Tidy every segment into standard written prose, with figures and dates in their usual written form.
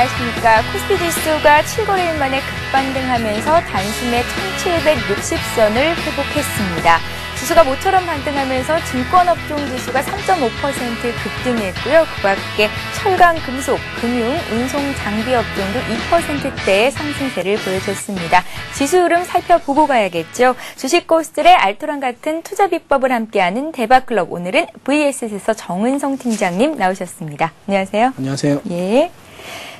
안녕하십니까. 코스피 지수가 7거래일 만에 급반등하면서 단숨에 1760선을 회복했습니다. 지수가 모처럼 반등하면서 증권업종 지수가 3.5% 급등했고요. 그 밖에 철강, 금속, 금융, 운송, 장비 업종도 2%대의 상승세를 보여줬습니다. 지수 흐름 살펴보고 가야겠죠. 주식 고스들의 알토란 같은 투자 비법을 함께하는 대박클럽. 오늘은 VS에서 정은성 팀장님 나오셨습니다. 안녕하세요. 안녕하세요. 예.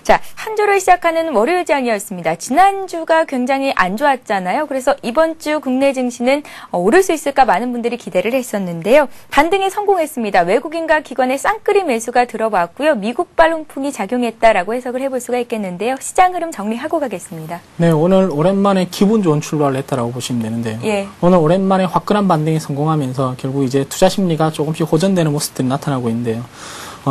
자, 한 주를 시작하는 월요일장이었습니다. 지난주가 굉장히 안 좋았잖아요. 그래서 이번 주 국내 증시는 오를 수 있을까 많은 분들이 기대를 했었는데요. 반등에 성공했습니다. 외국인과 기관의 쌍끌이 매수가 들어왔고요. 미국발 훈풍이 작용했다라고 해석을 해볼 수가 있겠는데요. 시장 흐름 정리하고 가겠습니다. 네, 오늘 오랜만에 기분 좋은 출발을 했다라고 보시면 되는데요. 예. 오늘 오랜만에 화끈한 반등에 성공하면서 결국 이제 투자 심리가 조금씩 호전되는 모습들이 나타나고 있는데요.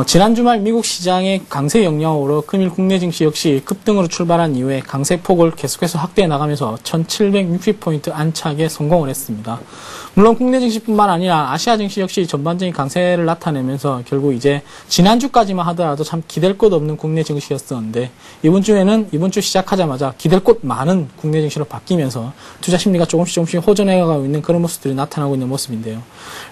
지난 주말 미국 시장의 강세 영향으로 금일 국내 증시 역시 급등으로 출발한 이후에 강세폭을 계속해서 확대해 나가면서 1760포인트 안착에 성공을 했습니다. 물론 국내 증시뿐만 아니라 아시아 증시 역시 전반적인 강세를 나타내면서 결국 이제 지난주까지만 하더라도 참 기댈 곳 없는 국내 증시였었는데 이번 주 시작하자마자 기댈 곳 많은 국내 증시로 바뀌면서 투자 심리가 조금씩 호전해가고 있는 그런 모습들이 나타나고 있는 모습인데요.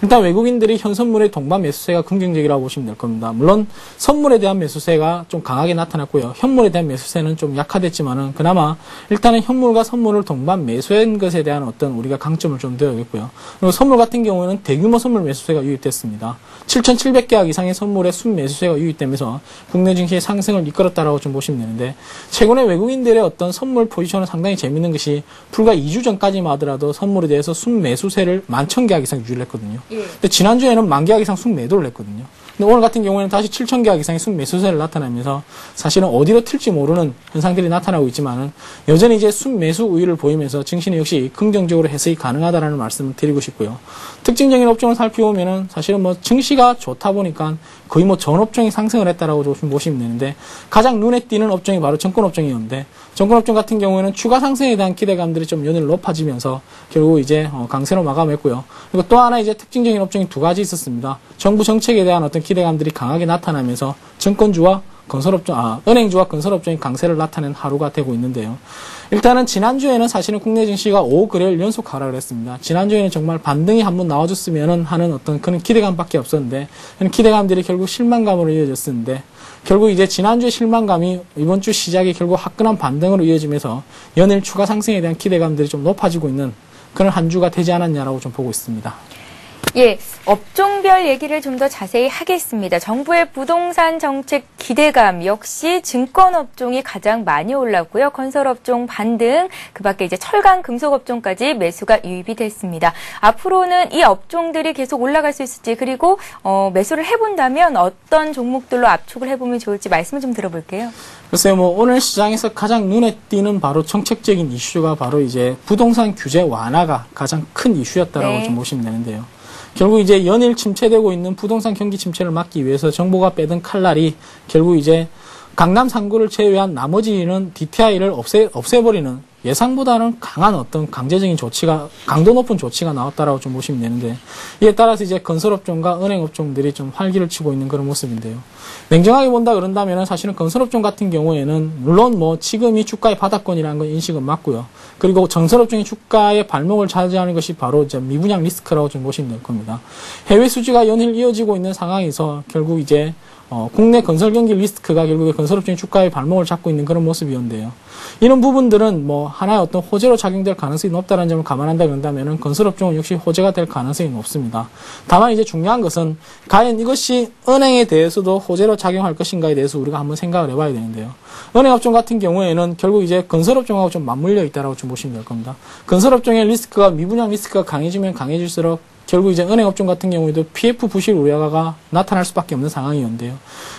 일단 외국인들이 현 선물의 동반 매수세가 긍정적이라고 보시면 될 겁니다. 물론 선물에 대한 매수세가 좀 강하게 나타났고요. 현물에 대한 매수세는 좀 약화됐지만은 그나마 일단은 현물과 선물을 동반 매수한 것에 대한 어떤 우리가 강점을 좀 둬야겠고요. 그리고 선물 같은 경우에는 대규모 선물 매수세가 유입됐습니다. 7,700계약 이상의 선물의 순매수세가 유입되면서 국내 증시의 상승을 이끌었다라고 좀 보시면 되는데 최근에 외국인들의 어떤 선물 포지션은 상당히 재밌는 것이 불과 2주 전까지만 하더라도 선물에 대해서 순매수세를 11,000계약 이상 유지를 했거든요. 근데 지난주에는 10,000계약 이상 순매도를 했거든요. 근데 오늘 같은 경우에는 다시 7,000계약 이상의 순매수세를 나타내면서 사실은 어디로 튈지 모르는 현상들이 나타나고 있지만은 여전히 이제 순매수 우위를 보이면서 증시는 역시 긍정적으로 해석이 가능하다라는 말씀을 드리고 싶고요. 특징적인 업종을 살펴보면은 사실은 뭐 증시가 좋다 보니까 거의 뭐 전 업종이 상승을 했다라고 좀 보시면 되는데 가장 눈에 띄는 업종이 바로 정권 업종이었는데 정권 업종 같은 경우에는 추가 상승에 대한 기대감들이 좀 연일 높아지면서 결국 이제 강세로 마감했고요. 그리고 또 하나 이제 특징적인 업종이 두 가지 있었습니다. 정부 정책에 대한 어떤 기대감들이 강하게 나타나면서 증권주와 은행주와 건설업종이 강세를 나타낸 하루가 되고 있는데요. 일단은 지난주에는 사실은 국내 증시가 5거래일 연속 하락을 했습니다. 지난주에는 정말 반등이 한번 나와줬으면 하는 어떤 그런 기대감밖에 없었는데 기대감들이 결국 실망감으로 이어졌었는데 결국 이제 지난주의 실망감이 이번 주 시작이 결국 화끈한 반등으로 이어지면서 연일 추가 상승에 대한 기대감들이 좀 높아지고 있는 그런 한 주가 되지 않았냐라고 좀 보고 있습니다. 예, 업종별 얘기를 좀 더 자세히 하겠습니다. 정부의 부동산 정책 기대감 역시 증권업종이 가장 많이 올랐고요. 건설업종 반등, 그 밖에 이제 철강, 금속업종까지 매수가 유입이 됐습니다. 앞으로는 이 업종들이 계속 올라갈 수 있을지 그리고 매수를 해본다면 어떤 종목들로 압축을 해보면 좋을지 말씀을 좀 들어볼게요. 글쎄요, 뭐 오늘 시장에서 가장 눈에 띄는 바로 정책적인 이슈가 바로 이제 부동산 규제 완화가 가장 큰 이슈였다라고 네. 좀 보시면 되는데요. 결국 이제 연일 침체되고 있는 부동산 경기 침체를 막기 위해서 정부가 빼든 칼날이 결국 이제 강남 3구를 제외한 나머지는 DTI를 없애버리는 예상보다는 강한 어떤 강제적인 조치가, 강도 높은 조치가 나왔다라고 좀 보시면 되는데, 이에 따라서 이제 건설업종과 은행업종들이 좀 활기를 치고 있는 그런 모습인데요. 냉정하게 본다 그런다면은 사실은 건설업종 같은 경우에는 물론 뭐 지금이 주가의 바닥권이라는 건 인식은 맞고요. 그리고 건설업종이 주가의 발목을 차지하는 것이 바로 이제 미분양 리스크라고 좀 보시면 될 겁니다. 해외 수지가 연일 이어지고 있는 상황에서 결국 이제 국내 건설 경기 리스크가 결국에 건설업종의 주가의 발목을 잡고 있는 그런 모습이었는데요. 이런 부분들은 뭐 하나의 어떤 호재로 작용될 가능성이 높다는 점을 감안한다 그런다면은 건설업종은 역시 호재가 될 가능성이 높습니다. 다만 이제 중요한 것은 과연 이것이 은행에 대해서도 호재로 작용할 것인가에 대해서 우리가 한번 생각을 해봐야 되는데요. 은행업종 같은 경우에는 결국 이제 건설업종하고 좀 맞물려 있다라고 좀 보시면 될 겁니다. 건설업종의 리스크가 미분양 리스크가 강해지면 강해질수록 결국 이제 은행업종 같은 경우에도 PF 부실 우려가 나타날 수밖에 없는 상황이었는데요.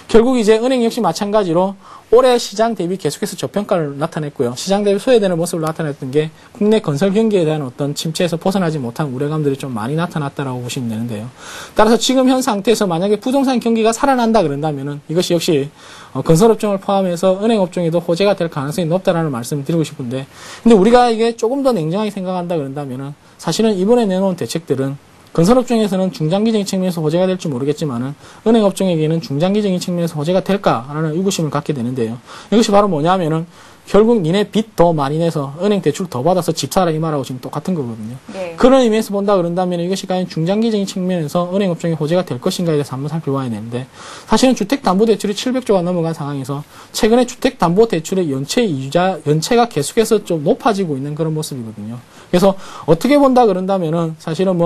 결국 이제 은행 역시 마찬가지로 올해 시장 대비 계속해서 저평가를 나타냈고요. 시장 대비 소외되는 모습을 나타냈던 게 국내 건설 경기에 대한 어떤 침체에서 벗어나지 못한 우려감들이 좀 많이 나타났다라고 보시면 되는데요. 따라서 지금 현 상태에서 만약에 부동산 경기가 살아난다 그런다면은 이것이 역시 건설업종을 포함해서 은행업종에도 호재가 될 가능성이 높다라는 말씀을 드리고 싶은데, 근데 우리가 이게 조금 더 냉정하게 생각한다 그런다면은 사실은 이번에 내놓은 대책들은 건설업종에서는 중장기적인 측면에서 호재가 될지 모르겠지만은 은행업종에게는 중장기적인 측면에서 호재가 될까라는 의구심을 갖게 되는데요. 이것이 바로 뭐냐면은 결국 니네 빚 더 많이 내서 은행 대출 더 받아서 집 사라 이 말하고 지금 똑같은 거거든요. 네. 그런 의미에서 본다 그런다면 이것이 과연 중장기적인 측면에서 은행업종의 호재가 될 것인가에 대해서 한번 살펴봐야 되는데 사실은 주택담보대출이 700조가 넘어간 상황에서 최근에 주택담보대출의 연체가 계속해서 좀 높아지고 있는 그런 모습이거든요. 그래서 어떻게 본다 그런다면은 사실은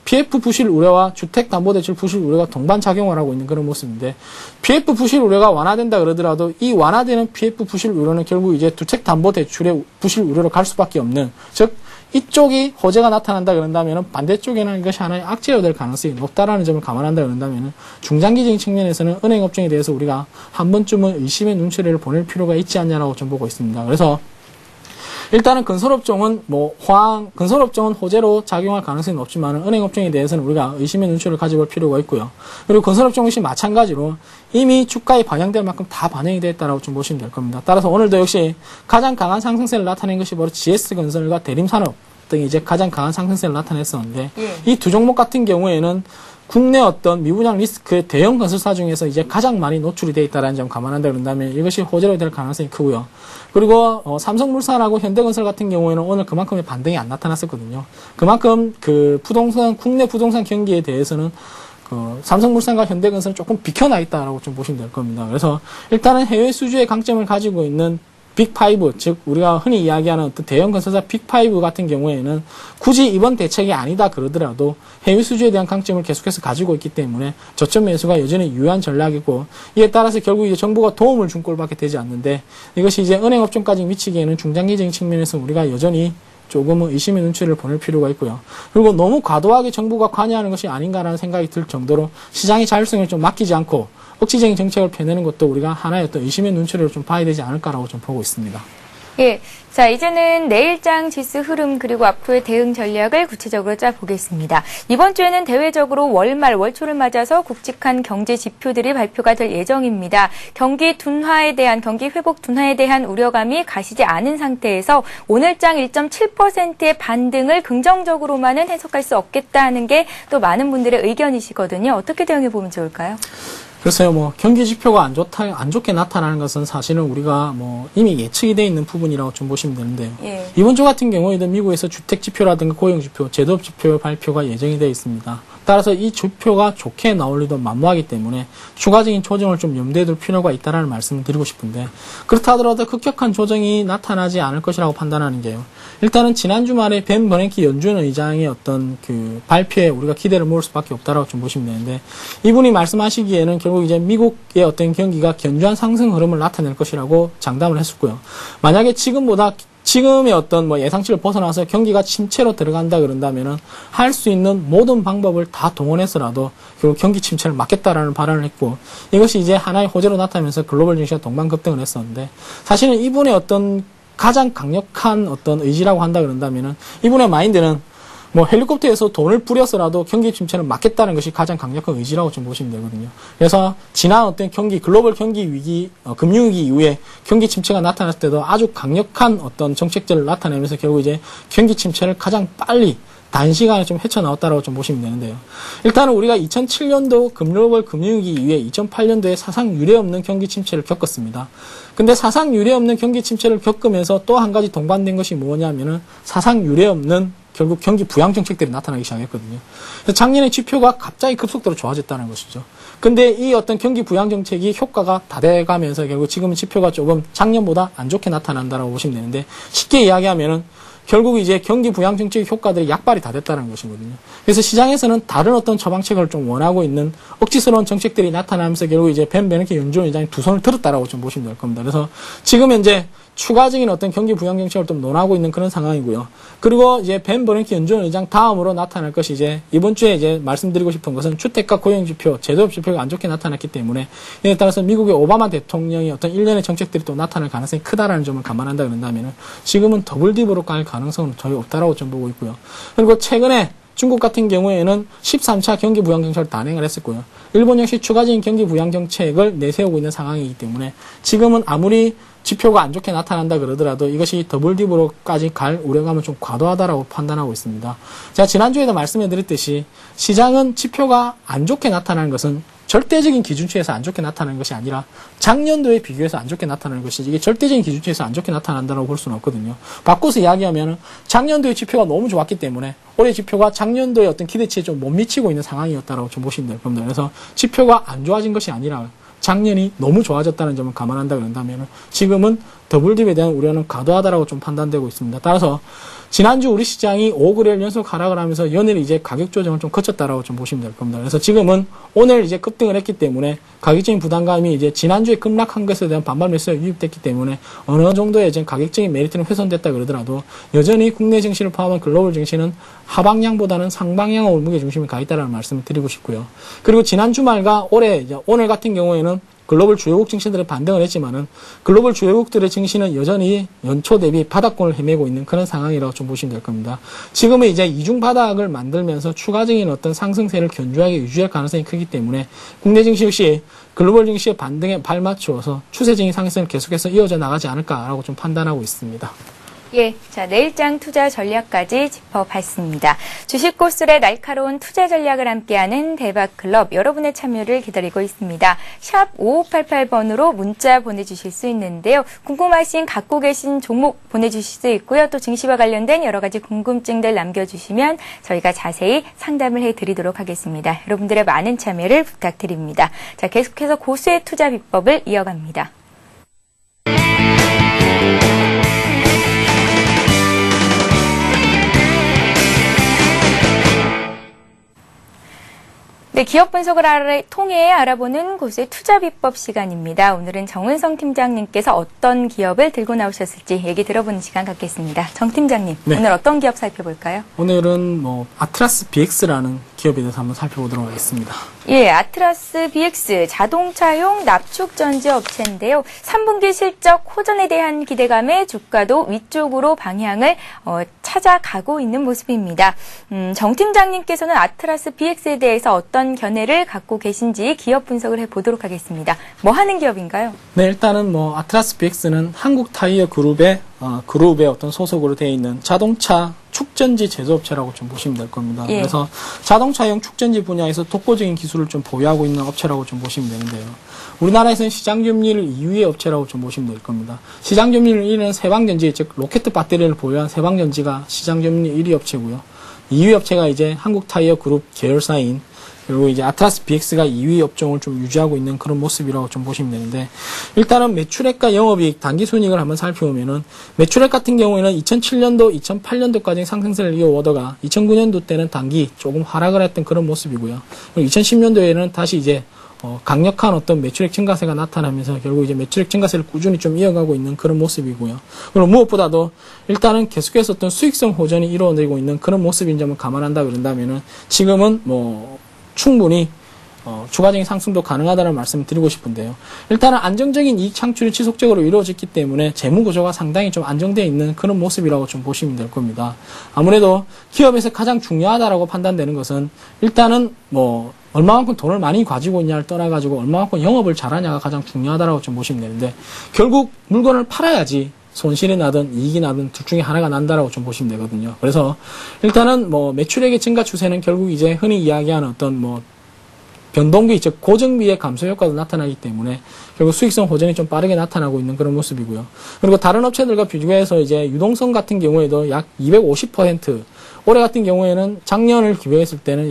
PF 부실 우려와 주택담보대출 부실 우려가 동반 작용을 하고 있는 그런 모습인데 PF 부실 우려가 완화된다 그러더라도 이 완화되는 PF 부실 우려는 결국 이제 주택담보대출의 부실 우려로 갈 수밖에 없는 즉 이쪽이 호재가 나타난다 그런다면은 반대쪽에는 이것이 하나의 악재가 될 가능성이 높다라는 점을 감안한다 그런다면은 중장기적인 측면에서는 은행업종에 대해서 우리가 한 번쯤은 의심의 눈초리를 보낼 필요가 있지 않냐라고 좀 보고 있습니다. 그래서 일단은 건설업종은 건설업종은 호재로 작용할 가능성이 높지만 은행업종에 대해서는 우리가 의심의 눈초리를 가져볼 필요가 있고요. 그리고 건설업종 역시 마찬가지로 이미 주가에 반영될 만큼 다 반영이 되었다라고 좀 보시면 될 겁니다. 따라서 오늘도 역시 가장 강한 상승세를 나타낸 것이 바로 GS건설과 대림산업 등이 이제 가장 강한 상승세를 나타냈었는데 이 두 종목 같은 경우에는 국내 어떤 미분양 리스크의 대형 건설사 중에서 이제 가장 많이 노출이 되어 있다는 점 감안한다 그런다면 이것이 호재로 될 가능성이 크고요. 그리고 삼성물산하고 현대건설 같은 경우에는 오늘 그만큼의 반등이 안 나타났었거든요. 그만큼 국내 부동산 경기에 대해서는 삼성물산과 현대건설은 조금 비켜나 있다라고 좀 보시면 될 겁니다. 그래서 일단은 해외 수주의 강점을 가지고 있는 빅5, 즉 우리가 흔히 이야기하는 어떤 대형 건설사 빅5 같은 경우에는 굳이 이번 대책이 아니다 그러더라도 해외 수주에 대한 강점을 계속해서 가지고 있기 때문에 저점 매수가 여전히 유효한 전략이고 이에 따라서 결국 이제 정부가 도움을 준 꼴밖에 되지 않는데 이것이 이제 은행업종까지 미치기에는 중장기적인 측면에서 우리가 여전히 조금은 의심의 눈초리를 보낼 필요가 있고요. 그리고 너무 과도하게 정부가 관여하는 것이 아닌가라는 생각이 들 정도로 시장의 자율성을 좀 맡기지 않고 억지적인 정책을 펴내는 것도 우리가 하나의 어떤 의심의 눈초리로 좀 봐야 되지 않을까라고 좀 보고 있습니다. 예. 자, 이제는 내일장 지수 흐름 그리고 앞으로의 대응 전략을 구체적으로 짜보겠습니다. 이번 주에는 대외적으로 월말, 월초를 맞아서 굵직한 경제 지표들이 발표가 될 예정입니다. 경기 회복 둔화에 대한 우려감이 가시지 않은 상태에서 오늘장 1.7%의 반등을 긍정적으로만은 해석할 수 없겠다는 게 또 많은 분들의 의견이시거든요. 어떻게 대응해 보면 좋을까요? 글쎄요, 경기 지표가 안 좋게 나타나는 것은 사실은 우리가 이미 예측이 되어 있는 부분이라고 좀 보시면 되는데요. 예. 이번 주 같은 경우에도 미국에서 주택 지표라든가 고용 지표, 제조업 지표 발표가 예정이 되어 있습니다. 따라서 이 지표가 좋게 나올 리도 만무하기 때문에 추가적인 조정을 좀 염두에 둘 필요가 있다는 말씀을 드리고 싶은데 그렇다 하더라도 급격한 조정이 나타나지 않을 것이라고 판단하는 게요. 일단은 지난 주말에 벤 버냉키 연준 의장의 어떤 발표에 우리가 기대를 모을 수밖에 없다라고 좀 보시면 되는데 이분이 말씀하시기에는 결국 이제 미국의 어떤 경기가 견조한 상승 흐름을 나타낼 것이라고 장담을 했었고요. 만약에 지금의 어떤 예상치를 벗어나서 경기가 침체로 들어간다 그런다면은 할 수 있는 모든 방법을 다 동원해서라도 결국 경기 침체를 막겠다라는 발언을 했고 이것이 이제 하나의 호재로 나타나면서 글로벌 증시가 동반급등을 했었는데 사실은 이분의 어떤 가장 강력한 어떤 의지라고 한다 그런다면은 이분의 마인드는 헬리콥터에서 돈을 뿌려서라도 경기 침체를 막겠다는 것이 가장 강력한 의지라고 좀 보시면 되거든요. 그래서 지난 어떤 글로벌 경기 위기, 금융위기 이후에 경기 침체가 나타났을 때도 아주 강력한 어떤 정책들을 나타내면서 결국 이제 경기 침체를 가장 빨리 단시간에 좀 헤쳐나왔다라고 좀 보시면 되는데요. 일단은 우리가 2007년도 글로벌 금융위기 이후에 2008년도에 사상 유례없는 경기 침체를 겪었습니다. 근데 사상 유례없는 경기 침체를 겪으면서 또 한 가지 동반된 것이 뭐냐면은 사상 유례없는 결국 경기 부양 정책들이 나타나기 시작했거든요. 그래서 작년에 지표가 갑자기 급속도로 좋아졌다는 것이죠. 근데 이 어떤 경기 부양 정책이 효과가 다 돼가면서 결국 지금 지표가 조금 작년보다 안 좋게 나타난다라고 보시면 되는데 쉽게 이야기하면은 결국 이제 경기 부양 정책의 효과들이 약발이 다 됐다는 것이거든요. 그래서 시장에서는 다른 어떤 처방책을 좀 원하고 있는 억지스러운 정책들이 나타나면서 결국 이제 벤 베네키 연준 의장이 두 손을 들었다라고 좀 보시면 될 겁니다. 그래서 지금 현재 추가적인 어떤 경기 부양 정책을 좀 논하고 있는 그런 상황이고요. 그리고 이제 벤 버냉키 연준 의장 다음으로 나타날 것이 이제 이번 주에 이제 말씀드리고 싶은 것은 주택과 고용 지표, 제조업 지표가 안 좋게 나타났기 때문에 이에 따라서 미국의 오바마 대통령의 어떤 일련의 정책들이 또 나타날 가능성이 크다라는 점을 감안한다 그런다면은 지금은 더블 딥으로 갈 가능성은 전혀 없다라고 좀 보고 있고요. 그리고 최근에 중국 같은 경우에는 13차 경기 부양 정책을 단행을 했었고요. 일본 역시 추가적인 경기 부양 정책을 내세우고 있는 상황이기 때문에 지금은 아무리 지표가 안 좋게 나타난다 그러더라도 이것이 더블 딥으로까지 갈 우려감은 좀 과도하다라고 판단하고 있습니다. 제가 지난주에도 말씀해 드렸듯이 시장은 지표가 안 좋게 나타나는 것은 절대적인 기준치에서 안 좋게 나타나는 것이 아니라 작년도에 비교해서 안 좋게 나타나는 것이지 이게 절대적인 기준치에서 안 좋게 나타난다고 볼 수는 없거든요. 바꿔서 이야기하면 작년도의 지표가 너무 좋았기 때문에 올해 지표가 작년도의 어떤 기대치에 좀 못 미치고 있는 상황이었다고 좀 보시면 될 겁니다. 그래서 지표가 안 좋아진 것이 아니라 작년이 너무 좋아졌다는 점을 감안한다 그런다면 지금은 더블딥에 대한 우려는 과도하다라고 좀 판단되고 있습니다. 따라서 지난주 우리 시장이 5거래일 연속 하락을 하면서 연일 이제 가격 조정을 좀 거쳤다라고 좀 보시면 될 겁니다. 그래서 지금은 오늘 이제 급등을 했기 때문에 가격적인 부담감이 이제 지난주에 급락한 것에 대한 반발 매수가 유입됐기 때문에 어느 정도의 이제 가격적인 메리트는 훼손됐다 그러더라도 여전히 국내 증시를 포함한 글로벌 증시는 하방향보다는 상방향으로 무게 중심이 가 있다는 말씀을 드리고 싶고요. 그리고 지난 주말과 오늘 같은 경우에는 글로벌 주요국 증시들의 반등을 했지만은 글로벌 주요국들의 증시는 여전히 연초 대비 바닥권을 헤매고 있는 그런 상황이라고 좀 보시면 될 겁니다. 지금은 이제 이중 바닥을 만들면서 추가적인 어떤 상승세를 견조하게 유지할 가능성이 크기 때문에 국내 증시 역시 글로벌 증시의 반등에 발맞추어서 추세적인 상승을 계속해서 이어져 나가지 않을까라고 좀 판단하고 있습니다. 예, 자, 내일장 투자 전략까지 짚어봤습니다. 주식고술의 날카로운 투자 전략을 함께하는 대박클럽, 여러분의 참여를 기다리고 있습니다. 샵 5588번으로 문자 보내주실 수 있는데요. 궁금하신 갖고 계신 종목 보내주실 수 있고요. 또 증시와 관련된 여러 가지 궁금증들 남겨주시면 저희가 자세히 상담을 해드리도록 하겠습니다. 여러분들의 많은 참여를 부탁드립니다. 자, 계속해서 고수의 투자 비법을 이어갑니다. 네, 기업 분석을 통해 알아보는 고수의 투자 비법 시간입니다. 오늘은 정은성 팀장님께서 어떤 기업을 들고 나오셨을지 얘기 들어보는 시간 갖겠습니다. 정 팀장님, 네. 오늘 어떤 기업 살펴볼까요? 오늘은 아트라스 BX라는 기업에 대해서 한번 살펴보도록 하겠습니다. 예, 아트라스 BX 자동차용 납축 전지 업체인데요. 3분기 실적 호전에 대한 기대감에 주가도 위쪽으로 방향을 찾아가고 있는 모습입니다. 정 팀장님께서는 아트라스 BX에 대해서 어떤 견해를 갖고 계신지 기업 분석을 해보도록 하겠습니다. 뭐 하는 기업인가요? 네, 일단은 아트라스 BX는 한국 타이어 그룹의 어떤 소속으로 되어 있는 자동차 축전지 제조업체라고 좀 보시면 될 겁니다. 예. 그래서 자동차용 축전지 분야에서 독보적인 기술을 좀 보유하고 있는 업체라고 좀 보시면 되는데요. 우리나라에서는 시장 점유율 2위의 업체라고 좀 보시면 될 겁니다. 시장 점유율 1위는 세방전지, 즉 로켓 배터리를 보유한 세방전지가 시장 점유율 1위 업체고요. 2위 업체가 이제 한국 타이어 그룹 계열사인 그리고 이제 아트라스 BX가 2위 업종을 좀 유지하고 있는 그런 모습이라고 좀 보시면 되는데, 일단은 매출액과 영업이익, 단기순이익을 한번 살펴보면은 매출액 같은 경우에는 2007년도, 2008년도까지 상승세를 이어오다가 2009년도 때는 단기 조금 하락을 했던 그런 모습이고요. 그리고 2010년도에는 다시 이제 강력한 어떤 매출액 증가세가 나타나면서 결국 이제 매출액 증가세를 꾸준히 좀 이어가고 있는 그런 모습이고요. 그리고 무엇보다도 일단은 계속해서 어떤 수익성 호전이 이루어지고 있는 그런 모습인 점을 감안한다 그런다면은 지금은 충분히 추가적인 상승도 가능하다는 말씀을 드리고 싶은데요. 일단은 안정적인 이익 창출이 지속적으로 이루어졌기 때문에 재무 구조가 상당히 좀 안정되어 있는 그런 모습이라고 좀 보시면 될 겁니다. 아무래도 기업에서 가장 중요하다라고 판단되는 것은 일단은 얼마만큼 돈을 많이 가지고 있냐를 떠나가지고 얼마만큼 영업을 잘하냐가 가장 중요하다라고 좀 보시면 되는데, 결국 물건을 팔아야지 손실이 나든 이익이 나든 둘 중에 하나가 난다라고 좀 보시면 되거든요. 그래서 일단은 매출액의 증가 추세는 결국 이제 흔히 이야기하는 어떤 변동비, 즉 고정비의 감소 효과도 나타나기 때문에 결국 수익성 호전이 좀 빠르게 나타나고 있는 그런 모습이고요. 그리고 다른 업체들과 비교해서 이제 유동성 같은 경우에도 약 250%, 올해 같은 경우에는 작년을 비교했을 때는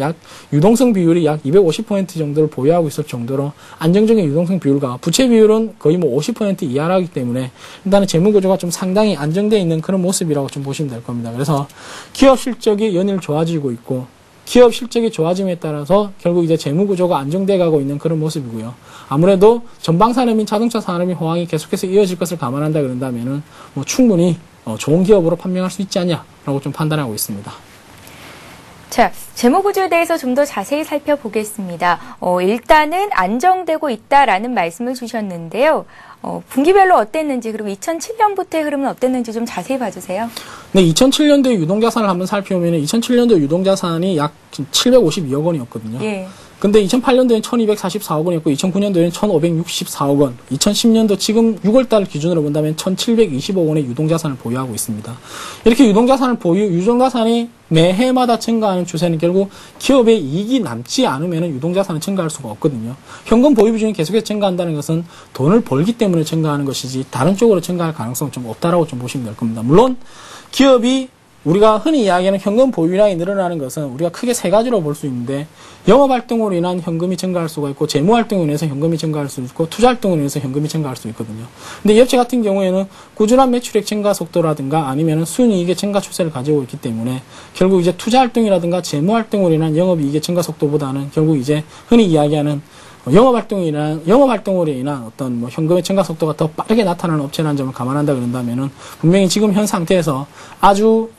유동성 비율이 약 250% 정도를 보유하고 있을 정도로 안정적인 유동성 비율과 부채 비율은 거의 50% 이하라기 때문에 일단은 재무 구조가 좀 상당히 안정되어 있는 그런 모습이라고 좀 보시면 될 겁니다. 그래서 기업 실적이 연일 좋아지고 있고, 기업 실적이 좋아짐에 따라서 결국 이제 재무 구조가 안정돼 가고 있는 그런 모습이고요. 아무래도 전방 산업인 자동차 산업의 호황이 계속해서 이어질 것을 감안한다 그런다면은 충분히 좋은 기업으로 판명할 수 있지 않냐라고 좀 판단하고 있습니다. 자, 재무 구조에 대해서 좀 더 자세히 살펴보겠습니다. 일단은 안정되고 있다라는 말씀을 주셨는데요. 분기별로 어땠는지, 그리고 2007년부터의 흐름은 어땠는지 좀 자세히 봐주세요. 네, 2007년도의 유동자산을 한번 살펴보면 2007년도 유동자산이 약 752억 원이었거든요. 예. 근데 2008년도엔 1244억 원이었고 2009년도에는 1564억 원, 2010년도 지금 6월달 기준으로 본다면 1720억 원의 유동자산을 보유하고 있습니다. 이렇게 유동자산이 매해마다 증가하는 추세는 결국 기업의 이익이 남지 않으면 유동자산은 증가할 수가 없거든요. 현금 보유 비중이 계속해서 증가한다는 것은 돈을 벌기 때문에 증가하는 것이지 다른 쪽으로 증가할 가능성은 좀 없다라고 좀 보시면 될 겁니다. 물론 기업이 우리가 흔히 이야기하는 현금 보유량이 늘어나는 것은 우리가 크게 세 가지로 볼 수 있는데 영업활동으로 인한 현금이 증가할 수가 있고 재무활동으로 인해서 현금이 증가할 수 있고 투자활동으로 인해서 현금이 증가할 수 있거든요. 근데 이 업체 같은 경우에는 꾸준한 매출액 증가 속도라든가 아니면 순이익의 증가 추세를 가지고 있기 때문에 결국 이제 투자활동이라든가 재무활동으로 인한 영업이익의 증가 속도보다는 결국 이제 흔히 이야기하는 영업활동으로 인한 어떤 뭐 현금의 증가 속도가 더 빠르게 나타나는 업체라는 점을 감안한다 그런다면은 분명히 지금 현 상태에서 아주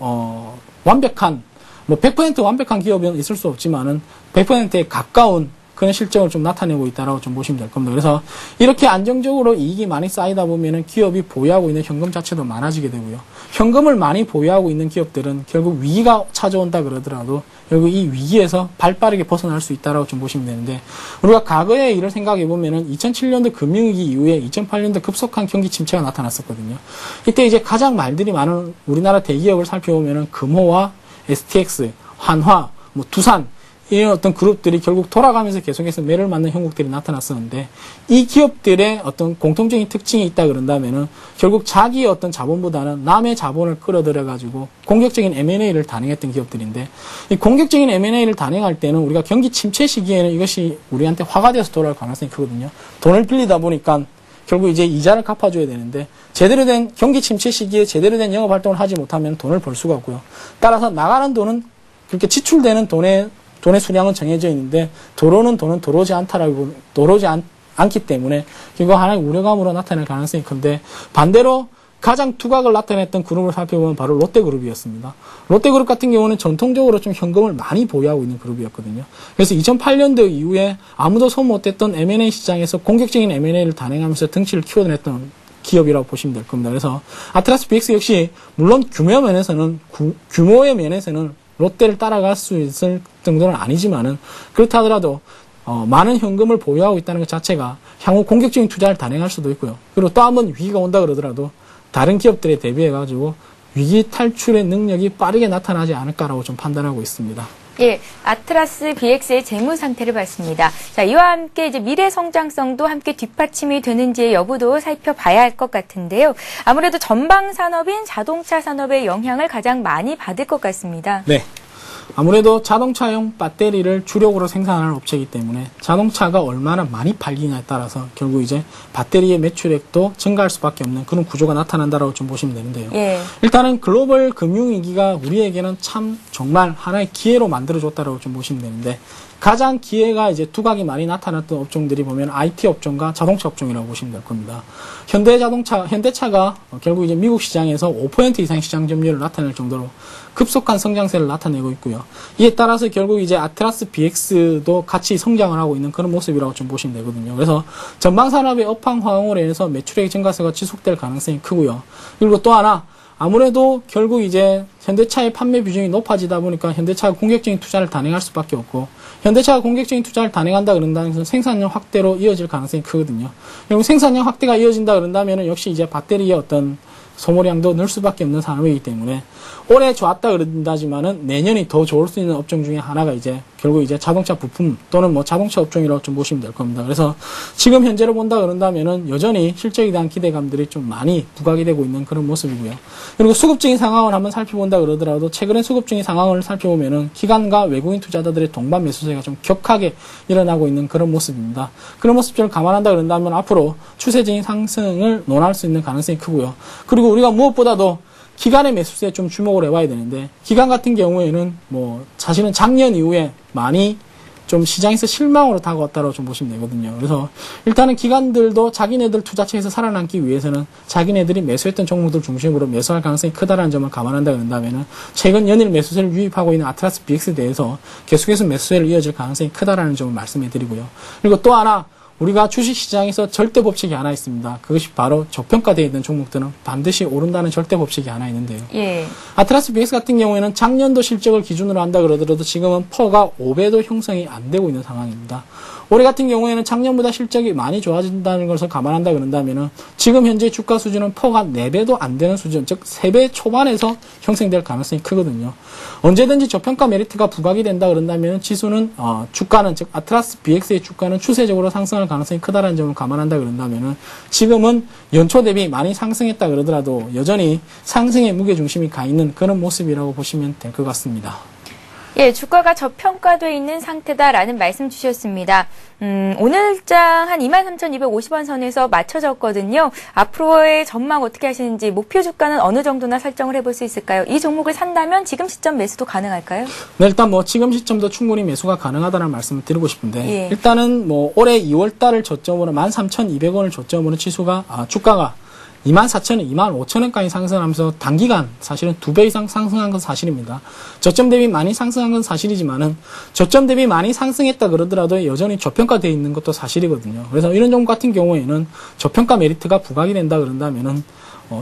완벽한 뭐 100% 완벽한 기업은 있을 수 없지만은 100%에 가까운 그런 실적을 좀 나타내고 있다라고 좀 보시면 될 겁니다. 그래서 이렇게 안정적으로 이익이 많이 쌓이다 보면은 기업이 보유하고 있는 현금 자체도 많아지게 되고요. 현금을 많이 보유하고 있는 기업들은 결국 위기가 찾아온다 그러더라도 결국 이 위기에서 발빠르게 벗어날 수 있다라고 좀 보시면 되는데 우리가 과거의 일을 생각해 보면은 2007년도 금융위기 이후에 2008년도 급속한 경기 침체가 나타났었거든요. 이때 이제 가장 말들이 많은 우리나라 대기업을 살펴보면은 금호와 STX, 한화, 뭐 두산 이런 어떤 그룹들이 결국 돌아가면서 계속해서 매를 맞는 형국들이 나타났었는데 이 기업들의 어떤 공통적인 특징이 있다 그런다면은 결국 자기의 어떤 자본보다는 남의 자본을 끌어들여 가지고 공격적인 M&A를 단행했던 기업들인데 이 공격적인 M&A를 단행할 때는 우리가 경기 침체 시기에는 이것이 우리한테 화가 되어서 돌아올 가능성이 크거든요. 돈을 빌리다 보니까 결국 이제 이자를 갚아줘야 되는데 제대로 된 경기 침체 시기에 제대로 된 영업 활동을 하지 못하면 돈을 벌 수가 없고요. 따라서 나가는 돈은 그렇게 지출되는 돈의 수량은 정해져 있는데 돈은 들어오지 않기 때문에 결국 하나의 우려감으로 나타날 가능성이 큰데 반대로 가장 두각을 나타냈던 그룹을 살펴보면 바로 롯데그룹이었습니다. 롯데그룹 같은 경우는 전통적으로 좀 현금을 많이 보유하고 있는 그룹이었거든요. 그래서 2008년도 이후에 아무도 손 못댔던 M&A 시장에서 공격적인 M&A를 단행하면서 등치를 키워냈던 기업이라고 보시면 될 겁니다. 그래서 아트라스 BX 역시 물론 규모의 면에서는 롯데를 따라갈 수 있을 정도는 아니지만은 그렇다 하더라도 많은 현금을 보유하고 있다는 것 자체가 향후 공격적인 투자를 단행할 수도 있고요. 그리고 또 한 번 위기가 온다 그러더라도 다른 기업들에 대비해 가지고 위기 탈출의 능력이 빠르게 나타나지 않을까라고 좀 판단하고 있습니다. 예, 아트라스 BX의 재무 상태를 봤습니다. 자, 이와 함께 이제 미래 성장성도 함께 뒷받침이 되는지의 여부도 살펴봐야 할 것 같은데요. 아무래도 전방 산업인 자동차 산업의 영향을 가장 많이 받을 것 같습니다. 네. 아무래도 자동차용 배터리를 주력으로 생산하는 업체이기 때문에 자동차가 얼마나 많이 팔리냐에 따라서 결국 이제 배터리의 매출액도 증가할 수밖에 없는 그런 구조가 나타난다라고 좀 보시면 되는데요. 예. 일단은 글로벌 금융위기가 우리에게는 참 정말 하나의 기회로 만들어줬다라고 좀 보시면 되는데 가장 기회가 이제 두각이 많이 나타났던 업종들이 보면 IT 업종과 자동차 업종이라고 보시면 될 겁니다. 현대차가 결국 이제 미국 시장에서 5% 이상 시장 점유율을 나타낼 정도로 급속한 성장세를 나타내고 있고요. 이에 따라서 결국 이제 아트라스 BX도 같이 성장을 하고 있는 그런 모습이라고 좀 보시면 되거든요. 그래서 전방 산업의 업황 화응으로 인해서 매출액 증가세가 지속될 가능성이 크고요. 그리고 또 하나 아무래도 결국 이제 현대차의 판매 비중이 높아지다 보니까 현대차가 공격적인 투자를 단행할 수밖에 없고 현대차가 공격적인 투자를 단행한다 그런다는 것은 생산량 확대로 이어질 가능성이 크거든요. 그리고 생산량 확대가 이어진다 그런다면 역시 이제 배터리의 어떤 소모량도 늘 수밖에 없는 산업이기 때문에 올해 좋았다 그런다지만은 내년이 더 좋을 수 있는 업종 중에 하나가 이제 결국 이제 자동차 부품 또는 뭐 자동차 업종이라고 좀 보시면 될 겁니다. 그래서 지금 현재로 본다 그런다면은 여전히 실적에 대한 기대감들이 좀 많이 부각이 되고 있는 그런 모습이고요. 그리고 수급적인 상황을 한번 살펴본다 그러더라도 최근의 수급적인 상황을 살펴보면은 기관과 외국인 투자자들의 동반 매수세가 좀 격하게 일어나고 있는 그런 모습입니다. 그런 모습들을 감안한다 그런다면 앞으로 추세적인 상승을 논할 수 있는 가능성이 크고요. 그리고 우리가 무엇보다도 기관의 매수세에 좀 주목을 해봐야 되는데 기관 같은 경우에는 뭐 사실은 작년 이후에 많이 좀 시장에서 실망으로 다가왔다고 좀 보시면 되거든요. 그래서 일단은 기관들도 자기네들 투자처에서 살아남기 위해서는 자기네들이 매수했던 종목들 중심으로 매수할 가능성이 크다라는 점을 감안한다 그런다면은 최근 연일 매수세를 유입하고 있는 아트라스 BX에 대해서 계속해서 매수세를 이어질 가능성이 크다라는 점을 말씀해 드리고요. 그리고 또 하나 우리가 주식시장에서 절대 법칙이 하나 있습니다. 그것이 바로 저평가되어 있는 종목들은 반드시 오른다는 절대 법칙이 하나 있는데요. 예. 아트라스 BX 같은 경우에는 작년도 실적을 기준으로 한다 그러더라도 지금은 퍼가 5배도 형성이 안 되고 있는 상황입니다. 올해 같은 경우에는 작년보다 실적이 많이 좋아진다는 것을 감안한다 그런다면은 지금 현재 주가 수준은 퍼가 4배도 안 되는 수준, 즉 3배 초반에서 형성될 가능성이 크거든요. 언제든지 저평가 메리트가 부각이 된다 그런다면 지수는 주가는 즉 아트라스 BX의 주가는 추세적으로 상승할 가능성이 크다라는 점을 감안한다 그런다면은 지금은 연초 대비 많이 상승했다 그러더라도 여전히 상승의 무게 중심이 가 있는 그런 모습이라고 보시면 될 것 같습니다. 예, 주가가 저평가되어 있는 상태다라는 말씀 주셨습니다. 오늘장 한 23,250원 선에서 맞춰졌거든요. 앞으로의 전망 어떻게 하시는지, 목표 주가는 어느 정도나 설정을 해볼 수 있을까요? 이 종목을 산다면 지금 시점 매수도 가능할까요? 네, 일단 지금 시점도 충분히 매수가 가능하다는 말씀을 드리고 싶은데, 예. 일단은 올해 2월달을 저점으로 13,200원을 저점으로 주가가 24,000원, 25,000원까지 상승하면서 단기간 사실은 2배 이상 상승한 건 사실입니다. 저점 대비 많이 상승한 건 사실이지만은 저점 대비 많이 상승했다 그러더라도 여전히 저평가되어 있는 것도 사실이거든요. 그래서 이런 종목 같은 경우에는 저평가 메리트가 부각이 된다 그런다면은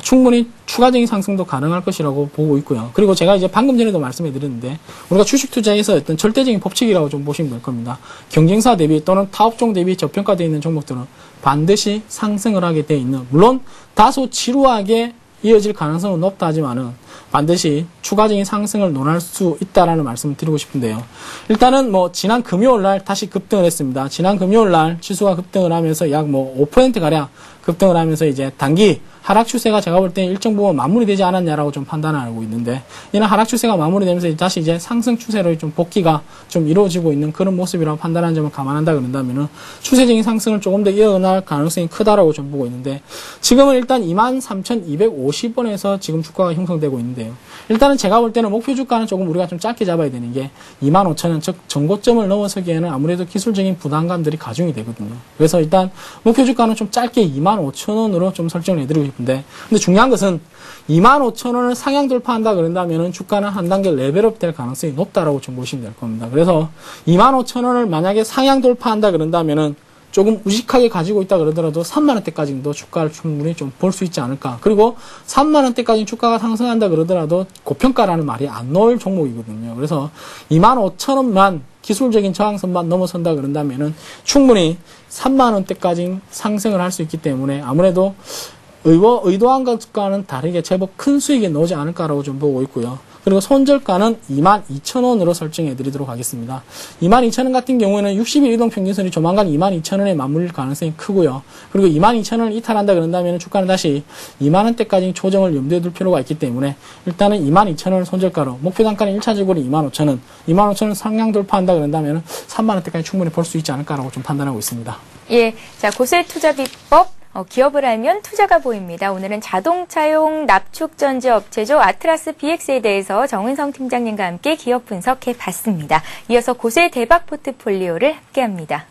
충분히 추가적인 상승도 가능할 것이라고 보고 있고요. 그리고 제가 이제 방금 전에도 말씀해 드렸는데 우리가 주식 투자에서 어떤 절대적인 법칙이라고 좀 보시면 될 겁니다. 경쟁사 대비 또는 타업종 대비 저평가되어 있는 종목들은 반드시 상승을 하게 되어 있는, 물론 다소 지루하게 이어질 가능성은 높다 하지만은 반드시 추가적인 상승을 논할 수 있다라는 말씀을 드리고 싶은데요. 일단은 지난 금요일 날 다시 급등을 했습니다. 지난 금요일 날 지수가 급등을 하면서 약 5% 가량 급등을 하면서 이제 단기 하락 추세가 제가 볼 때는 일정 부분 마무리되지 않았냐라고 좀 판단을 하고 있는데, 이런 하락 추세가 마무리되면서 다시 이제 상승 추세로 좀 복귀가 좀 이루어지고 있는 그런 모습이라고 판단하는 점을 감안한다 그런다면은 추세적인 상승을 조금 더 이어갈 가능성이 크다라고 좀 보고 있는데, 지금은 일단 23,250원에서 지금 주가가 형성되고 있는데요. 일단은 제가 볼 때는 목표 주가는 조금 우리가 좀 짧게 잡아야 되는 게 25,000원, 즉 전고점을 넘어서기에는 아무래도 기술적인 부담감들이 가중이 되거든요. 그래서 일단 목표 주가는 좀 짧게 25,000원으로 좀 설정을 해드리고 싶은데, 근데 중요한 것은 25,000원을 상향 돌파한다 그런다면은 주가는 한 단계 레벨업 될 가능성이 높다라고 좀 보시면 될 겁니다. 그래서 25,000원을 만약에 상향 돌파한다 그런다면은 조금 우직하게 가지고 있다 그러더라도 3만원대까지도 주가를 충분히 좀 볼 수 있지 않을까. 그리고 3만원대까지 주가가 상승한다 그러더라도 고평가라는 말이 안 나올 종목이거든요. 그래서 25,000원만 기술적인 저항선만 넘어선다 그런다면은 충분히 3만원대까지 상승을 할 수 있기 때문에 아무래도 의도한 것과는 다르게 제법 큰 수익이 나오지 않을까라고 좀 보고 있고요. 그리고 손절가는 22,000원으로 설정해 드리도록 하겠습니다. 22,000원 같은 경우에는 60일 이동 평균선이 조만간 22,000원에 맞물릴 가능성이 크고요. 그리고 22,000원을 이탈한다 그런다면 주가는 다시 2만원대까지 조정을 염두에 둘 필요가 있기 때문에 일단은 22,000원을 손절가로, 목표 단가는 1차적으로 25,000원, 25,000원 상향 돌파한다 그런다면 3만원대까지 충분히 볼 수 있지 않을까라고 좀 판단하고 있습니다. 예, 자, 고세 투자 비법. 기업을 알면 투자가 보입니다. 오늘은 자동차용 납축전지 업체죠. 아트라스 BX에 대해서 정은성 팀장님과 함께 기업 분석해 봤습니다. 이어서 고세 대박 포트폴리오를 함께합니다.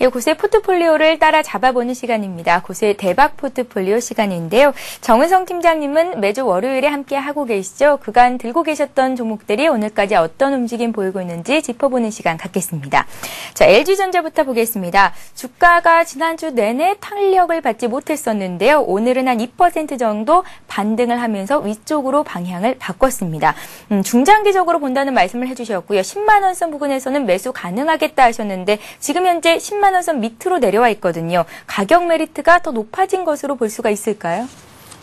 예, 고세 포트폴리오를 따라 잡아보는 시간입니다. 고세 대박 포트폴리오 시간인데요. 정은성 팀장님은 매주 월요일에 함께 하고 계시죠. 그간 들고 계셨던 종목들이 오늘까지 어떤 움직임 보이고 있는지 짚어보는 시간 갖겠습니다. 자, LG전자부터 보겠습니다. 주가가 지난주 내내 탄력을 받지 못했었는데요. 오늘은 한 2% 정도 반등을 하면서 위쪽으로 방향을 바꿨습니다. 중장기적으로 본다는 말씀을 해주셨고요. 10만 원선 부근에서는 매수 가능하겠다 하셨는데 지금 현재 10만 원선 밑으로 내려와 있거든요. 가격 메리트가 더 높아진 것으로 볼 수가 있을까요?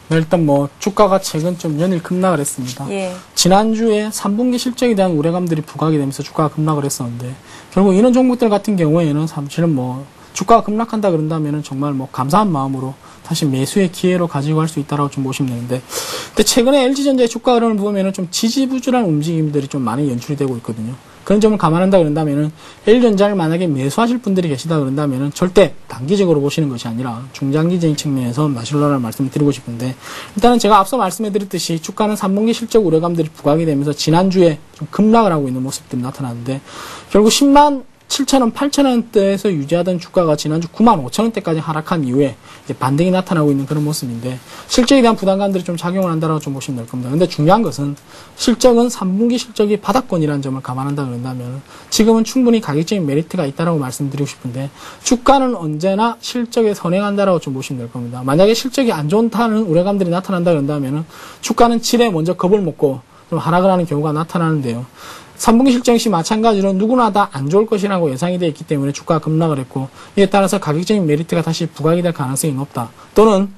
네, 일단 주가가 최근 좀 연일 급락을 했습니다. 예. 지난주에 3분기 실적에 대한 우려감들이 부각이 되면서 주가가 급락을 했었는데, 결국 이런 종목들 같은 경우에는 사실은 주가가 급락한다 그런다면은 정말 감사한 마음으로 다시 매수의 기회로 가지고 갈 수 있다라고 좀 보시면 되는데, 근데 최근에 LG전자의 주가 흐름을 보면은 좀 지지부진한 움직임들이 좀 많이 연출이 되고 있거든요. 그런 점을 감안한다 그런다면은 LG전자를 만약에 매수하실 분들이 계시다 그런다면은 절대 단기적으로 보시는 것이 아니라 중장기적인 측면에서 마실러라는 말씀을 드리고 싶은데, 일단은 제가 앞서 말씀해 드렸듯이 주가는 3분기 실적 우려감들이 부각이 되면서 지난주에 좀 급락을 하고 있는 모습들이 나타나는데, 결국 10만 7,000원, 8,000원대에서 유지하던 주가가 지난주 95,000원대까지 하락한 이후에 이제 반등이 나타나고 있는 그런 모습인데 실적에 대한 부담감들이 좀 작용을 한다고 좀 보시면 될 겁니다. 근데 중요한 것은 실적은 3분기 실적이 바닥권이라는 점을 감안한다 그런다면 지금은 충분히 가격적인 메리트가 있다고 말씀드리고 싶은데 주가는 언제나 실적에 선행한다고 좀 보시면 될 겁니다. 만약에 실적이 안 좋다는 우려감들이 나타난다 그런다면 주가는 질에 먼저 겁을 먹고 좀 하락을 하는 경우가 나타나는데요. 3분기 실적 역시 마찬가지로 누구나 다 안 좋을 것이라고 예상이 되어 있기 때문에 주가가 급락을 했고 이에 따라서 가격적인 메리트가 다시 부각이 될 가능성이 높다. 또는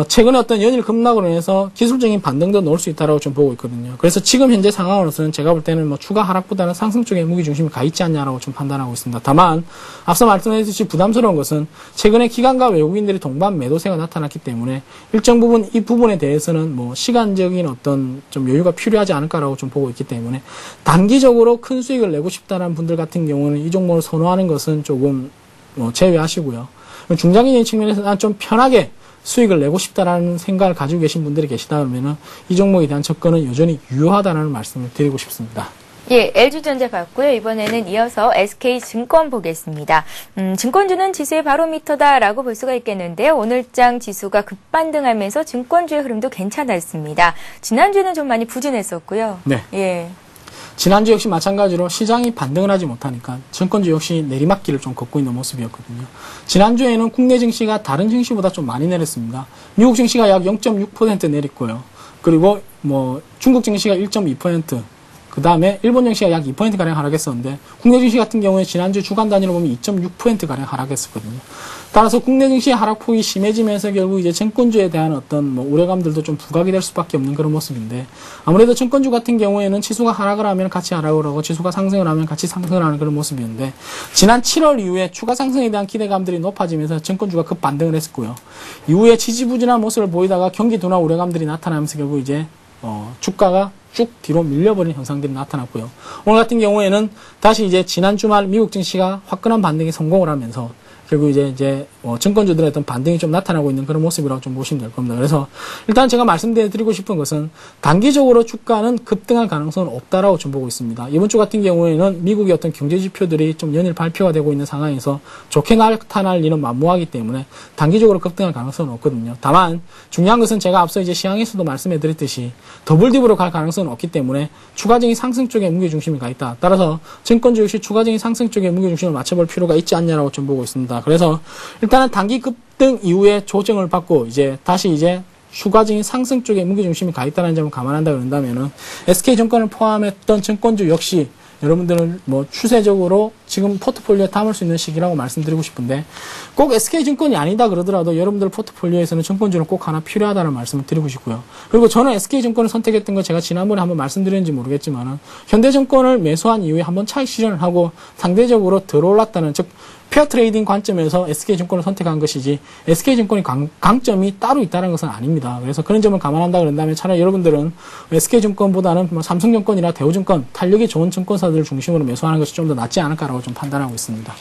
최근에 어떤 연일 급락으로 인해서 기술적인 반등도 넣을 수 있다고 좀 보고 있거든요. 그래서 지금 현재 상황으로서는 제가 볼 때는 뭐 추가 하락보다는 상승 쪽에 무게중심이 가 있지 않냐라고 좀 판단하고 있습니다. 다만 앞서 말씀드렸듯이 부담스러운 것은 최근에 기관과 외국인들이 동반 매도세가 나타났기 때문에 일정 부분 이 부분에 대해서는 뭐 시간적인 어떤 좀 여유가 필요하지 않을까라고 좀 보고 있기 때문에 단기적으로 큰 수익을 내고 싶다는 분들 같은 경우는 이 종목을 선호하는 것은 조금 제외하시고요. 중장기적인 측면에서 좀 편하게 수익을 내고 싶다라는 생각을 가지고 계신 분들이 계시다 그러면은 이 종목에 대한 접근은 여전히 유효하다는 말씀을 드리고 싶습니다. 예, LG전자 봤고요. 이번에는 이어서 SK증권 보겠습니다. 증권주는 지수의 바로미터다라고 볼 수가 있겠는데요. 오늘장 지수가 급반등하면서 증권주의 흐름도 괜찮았습니다. 지난주에는 좀 많이 부진했었고요. 네. 예. 지난주 역시 마찬가지로 시장이 반등을 하지 못하니까 증권주 역시 내리막길을 좀 걷고 있는 모습이었거든요. 지난주에는 국내 증시가 다른 증시보다 좀 많이 내렸습니다. 미국 증시가 약 0.6% 내렸고요. 그리고 뭐 중국 증시가 1.2%, 그 다음에 일본 증시가 약 2%가량 하락했었는데 국내 증시 같은 경우에 지난주 주간 단위로 보면 2.6%가량 하락했었거든요. 따라서 국내 증시의 하락폭이 심해지면서 결국 이제 증권주에 대한 어떤 뭐 우려감들도 좀 부각이 될 수밖에 없는 그런 모습인데 아무래도 증권주 같은 경우에는 지수가 하락을 하면 같이 하락을 하고 지수가 상승을 하면 같이 상승을 하는 그런 모습이었는데 지난 7월 이후에 추가 상승에 대한 기대감들이 높아지면서 증권주가 급반등을 했었고요. 이후에 지지부진한 모습을 보이다가 경기 둔화 우려감들이 나타나면서 결국 이제 주가가 쭉 뒤로 밀려버린 현상들이 나타났고요. 오늘 같은 경우에는 다시 이제 지난 주말 미국 증시가 화끈한 반등에 성공을 하면서 결국 이제 증권주들의 어떤 반등이 좀 나타나고 있는 그런 모습이라고 좀 보시면 될 겁니다. 그래서 일단 제가 말씀드리고 싶은 것은 단기적으로 주가는 급등할 가능성은 없다라고 좀 보고 있습니다. 이번 주 같은 경우에는 미국의 어떤 경제 지표들이 좀 연일 발표가 되고 있는 상황에서 좋게 나타날 일은 만무하기 때문에 단기적으로 급등할 가능성은 없거든요. 다만 중요한 것은 제가 앞서 이제 시황에서도 말씀해 드렸듯이 더블딥으로 갈 가능성은 없기 때문에 추가적인 상승 쪽에 무게중심이 가 있다. 따라서 증권주 역시 추가적인 상승 쪽에 무게중심을 맞춰볼 필요가 있지 않냐라고 좀 보고 있습니다. 그래서 일단은 단기 급등 이후에 조정을 받고 이제 다시 이제 추가적인 상승 쪽에 무게중심이 가 있다는 점을 감안한다 그런다면은 SK증권을 포함했던 증권주 역시 여러분들은 뭐 추세적으로 지금 포트폴리오에 담을 수 있는 시기라고 말씀드리고 싶은데 꼭 SK증권이 아니다 그러더라도 여러분들 포트폴리오에서는 증권주는 꼭 하나 필요하다는 말씀을 드리고 싶고요. 그리고 저는 SK증권을 선택했던 거 제가 지난번에 한번 말씀드렸는지 모르겠지만은 현대증권을 매수한 이후에 한번 차익 실현을 하고 상대적으로 덜 올랐다는 즉 페어 트레이딩 관점에서 SK증권을 선택한 것이지 SK증권이 강점이 따로 있다는 것은 아닙니다. 그래서 그런 점을 감안한다 그런다면 차라리 여러분들은 SK증권보다는 뭐 삼성증권이나 대우증권 탄력이 좋은 증권사들을 중심으로 매수하는 것이 좀 더 낫지 않을까라고 좀 판단하고 있습니다.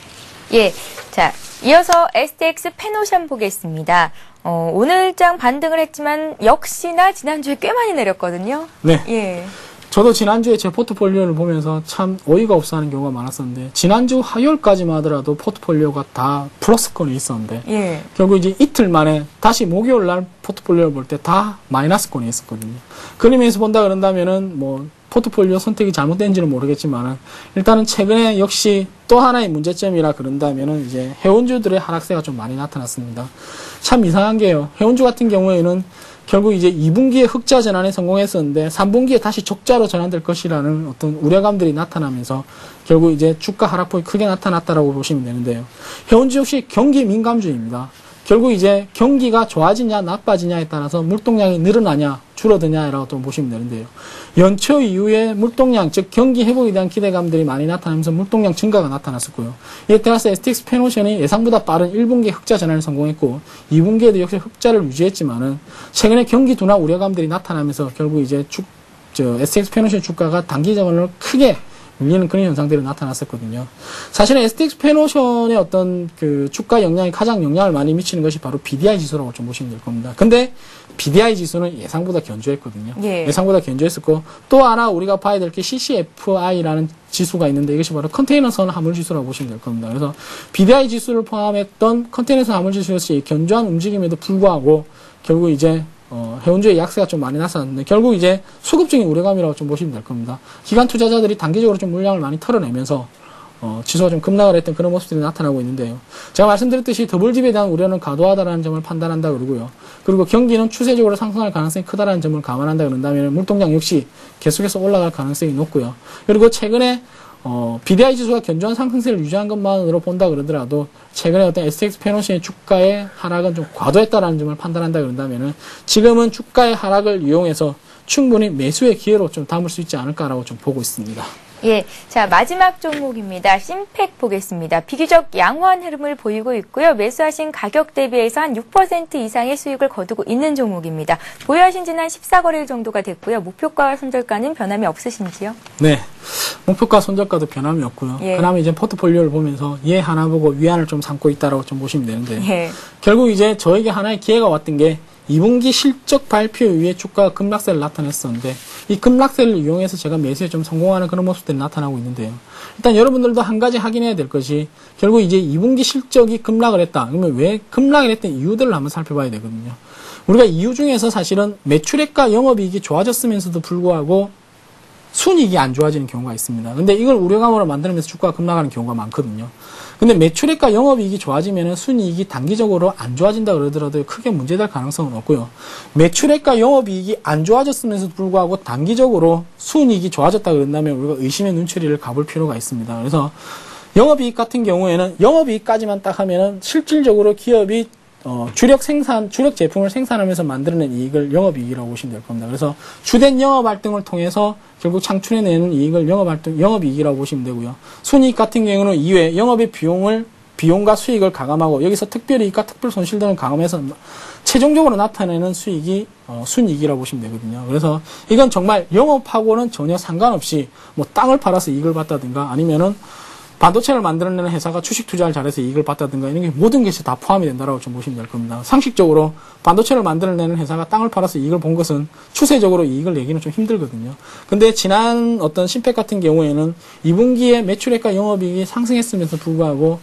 예, 자 이어서 STX 페노션 보겠습니다. 오늘장 반등을 했지만 역시나 지난주에 꽤 많이 내렸거든요. 네. 예. 저도 지난주에 제 포트폴리오를 보면서 참 어이가 없어 하는 경우가 많았었는데 지난주 화요일까지만 하더라도 포트폴리오가 다 플러스권이 있었는데 예. 결국 이제 이틀 만에 다시 목요일 날 포트폴리오를 볼 때 다 마이너스권이 있었거든요. 그런 의미에서 본다 그런다면은 뭐 포트폴리오 선택이 잘못된지는 모르겠지만 일단은 최근에 역시 또 하나의 문제점이라 그런다면은 이제 해운주들의 하락세가 좀 많이 나타났습니다. 참 이상한 게요. 해운주 같은 경우에는 결국 이제 2분기에 흑자 전환에 성공했었는데 3분기에 다시 적자로 전환될 것이라는 어떤 우려감들이 나타나면서 결국 이제 주가 하락폭이 크게 나타났다라고 보시면 되는데요. 해운주 역시 경기 민감주입니다. 결국 이제 경기가 좋아지냐 나빠지냐에 따라서 물동량이 늘어나냐 줄어드냐라고 또 보시면 되는데요. 연초 이후에 물동량 즉 경기 회복에 대한 기대감들이 많이 나타나면서 물동량 증가가 나타났었고요. 이에 따라서 STX 페노션이 예상보다 빠른 1분기에 흑자 전환을 성공했고 2분기에도 역시 흑자를 유지했지만은 최근에 경기 둔화 우려감들이 나타나면서 결국 이제 STX 페노션 주가가 단기적으로 크게 밀리는 그런 현상들이 나타났었거든요. 사실은 STX 페노션의 어떤 그 주가 영향이 가장 영향을 많이 미치는 것이 바로 BDI 지수라고 좀 보시면 될 겁니다. 근데 BDI 지수는 예상보다 견조했거든요. 예. 예상보다 견조했었고 또 하나 우리가 봐야 될 게 CCFI라는 지수가 있는데 이것이 바로 컨테이너선 화물 지수라고 보시면 될 겁니다. 그래서 BDI 지수를 포함했던 컨테이너선 화물 지수였이 견조한 움직임에도 불구하고 결국 이제 해운주의 약세가 좀 많이 나타났는데 결국 이제 수급적인 우려감이라고 좀 보시면 될 겁니다. 기관 투자자들이 단기적으로 좀 물량을 많이 털어내면서 지수가 좀 급락을 했던 그런 모습들이 나타나고 있는데요. 제가 말씀드렸듯이 더블집에 대한 우려는 과도하다라는 점을 판단한다 그러고요. 그리고 경기는 추세적으로 상승할 가능성이 크다라는 점을 감안한다 그런다면 물동량 역시 계속해서 올라갈 가능성이 높고요. 그리고 최근에 BDI 지수가 견조한 상승세를 유지한 것만으로 본다 그러더라도 최근에 어떤 STX 페노션의 주가의 하락은 좀 과도했다라는 점을 판단한다 그런다면은 지금은 주가의 하락을 이용해서 충분히 매수의 기회로 좀 담을 수 있지 않을까라고 좀 보고 있습니다. 예, 자 마지막 종목입니다. 심팩 보겠습니다. 비교적 양호한 흐름을 보이고 있고요. 매수하신 가격 대비해서 한 6% 이상의 수익을 거두고 있는 종목입니다. 보유하신 지는 한 14거래일 정도가 됐고요. 목표가와 손절가는 변함이 없으신지요? 네, 목표가 손절가도 변함이 없고요. 예. 그다음에 이제 포트폴리오를 보면서 얘 하나 보고 위안을 좀 삼고 있다라고 좀 보시면 되는데 예. 결국 이제 저에게 하나의 기회가 왔던 게 2분기 실적 발표 이후에 주가가 급락세를 나타냈었는데 이 급락세를 이용해서 제가 매수에 좀 성공하는 그런 모습들이 나타나고 있는데요. 일단 여러분들도 한 가지 확인해야 될 것이 결국 이제 2분기 실적이 급락을 했다. 그러면 왜 급락을 했던 이유들을 한번 살펴봐야 되거든요. 우리가 이유 중에서 사실은 매출액과 영업이익이 좋아졌으면서도 불구하고 순이익이 안 좋아지는 경우가 있습니다. 근데 이걸 우려감으로 만들면서 주가가 급락하는 경우가 많거든요. 근데 매출액과 영업이익이 좋아지면 순이익이 단기적으로 안 좋아진다 그러더라도 크게 문제될 가능성은 없고요. 매출액과 영업이익이 안 좋아졌으면서도 불구하고 단기적으로 순이익이 좋아졌다 그런다면 우리가 의심의 눈초리를 가볼 필요가 있습니다. 그래서 영업이익 같은 경우에는 영업이익까지만 딱 하면은 실질적으로 기업이 주력 제품을 생산하면서 만들어낸 이익을 영업이익이라고 보시면 될 겁니다. 그래서 주된 영업활동을 통해서 결국 창출해내는 이익을 영업이익이라고 보시면 되고요. 순이익 같은 경우는 이외에 영업의 비용과 수익을 가감하고 여기서 특별이익과 특별손실 등을 가감해서 최종적으로 나타내는 수익이 순이익이라고 보시면 되거든요. 그래서 이건 정말 영업하고는 전혀 상관없이 뭐 땅을 팔아서 이익을 봤다든가 아니면은 반도체를 만들어내는 회사가 주식 투자를 잘해서 이익을 봤다든가 이런 게 모든 것이 다 포함이 된다라고 좀 보시면 될 겁니다. 상식적으로 반도체를 만들어내는 회사가 땅을 팔아서 이익을 본 것은 추세적으로 이익을 내기는 좀 힘들거든요. 근데 지난 어떤 심팩 같은 경우에는 2분기에 매출액과 영업이익이 상승했음에도 불구하고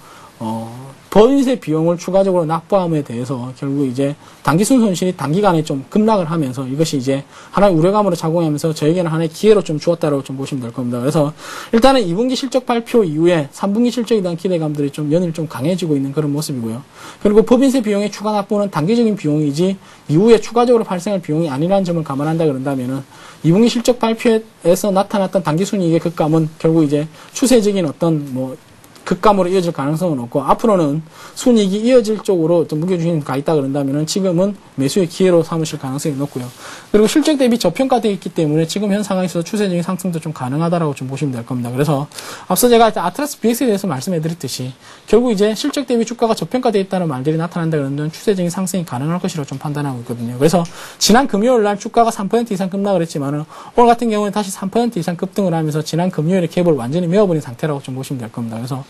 법인세 비용을 추가적으로 납부함에 대해서 결국 이제 단기순 손실이 단기간에 좀 급락을 하면서 이것이 이제 하나의 우려감으로 작용하면서 저에게는 하나의 기회로 좀 주었다라고 좀 보시면 될 겁니다. 그래서 일단은 2분기 실적 발표 이후에 3분기 실적에 대한 기대감들이 좀 연일 좀 강해지고 있는 그런 모습이고요. 그리고 법인세 비용의 추가 납부는 단기적인 비용이지 이후에 추가적으로 발생할 비용이 아니라는 점을 감안한다 그런다면은 2분기 실적 발표에서 나타났던 단기순이익의 급감은 결국 이제 추세적인 어떤 급감으로 이어질 가능성은 없고 앞으로는 순이익이 이어질 쪽으로 좀 무게중심이 가 있다 그런다면은 지금은 매수의 기회로 삼으실 가능성이 높고요. 그리고 실적 대비 저평가되어 있기 때문에 지금 현 상황에서 추세적인 상승도 좀 가능하다라고 좀 보시면 될 겁니다. 그래서 앞서 제가 아트라스 BX에 대해서 말씀해드렸듯이 결국 이제 실적 대비 주가가 저평가되어 있다는 말들이 나타난다 그러면 추세적인 상승이 가능할 것이라고 좀 판단하고 있거든요. 그래서 지난 금요일 날 주가가 3% 이상 급락을 했지만은 오늘 같은 경우는 다시 3% 이상 급등을 하면서 지난 금요일에 갭을 완전히 메워버린 상태라고 좀 보시면 될 겁니다. 그래서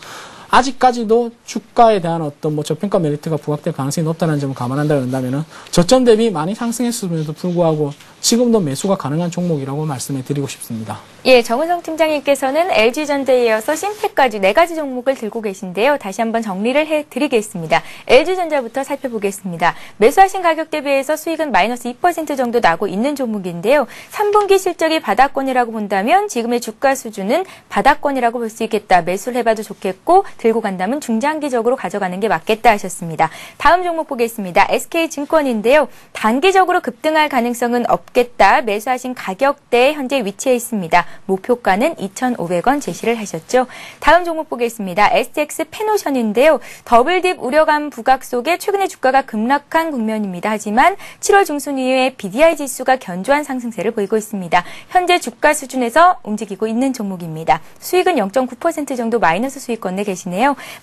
아직까지도 주가에 대한 어떤 저평가 메리트가 부각될 가능성이 높다는 점을 감안한다 그런다면은 저점 대비 많이 상승했음에도 불구하고 지금도 매수가 가능한 종목이라고 말씀해 드리고 싶습니다. 예, 정은성 팀장님께서는 LG전자에 이어서 심팩까지 4가지 종목을 들고 계신데요. 다시 한번 정리를 해드리겠습니다. LG전자부터 살펴보겠습니다. 매수하신 가격 대비해서 수익은 마이너스 2% 정도 나고 있는 종목인데요. 3분기 실적이 바닥권이라고 본다면 지금의 주가 수준은 바닥권이라고 볼 수 있겠다. 매수를 해봐도 좋겠고 들고 간다면 중장기적으로 가져가는 게 맞겠다 하셨습니다. 다음 종목 보겠습니다. SK증권인데요. 단기적으로 급등할 가능성은 없겠다. 매수하신 가격대에 현재 위치해 있습니다. 목표가는 2,500원 제시를 하셨죠. 다음 종목 보겠습니다. STX 페노션인데요. 더블딥 우려감 부각 속에 최근에 주가가 급락한 국면입니다. 하지만 7월 중순 이후에 BDI 지수가 견조한 상승세를 보이고 있습니다. 현재 주가 수준에서 움직이고 있는 종목입니다. 수익은 0.9% 정도 마이너스 수익권에 계시네요.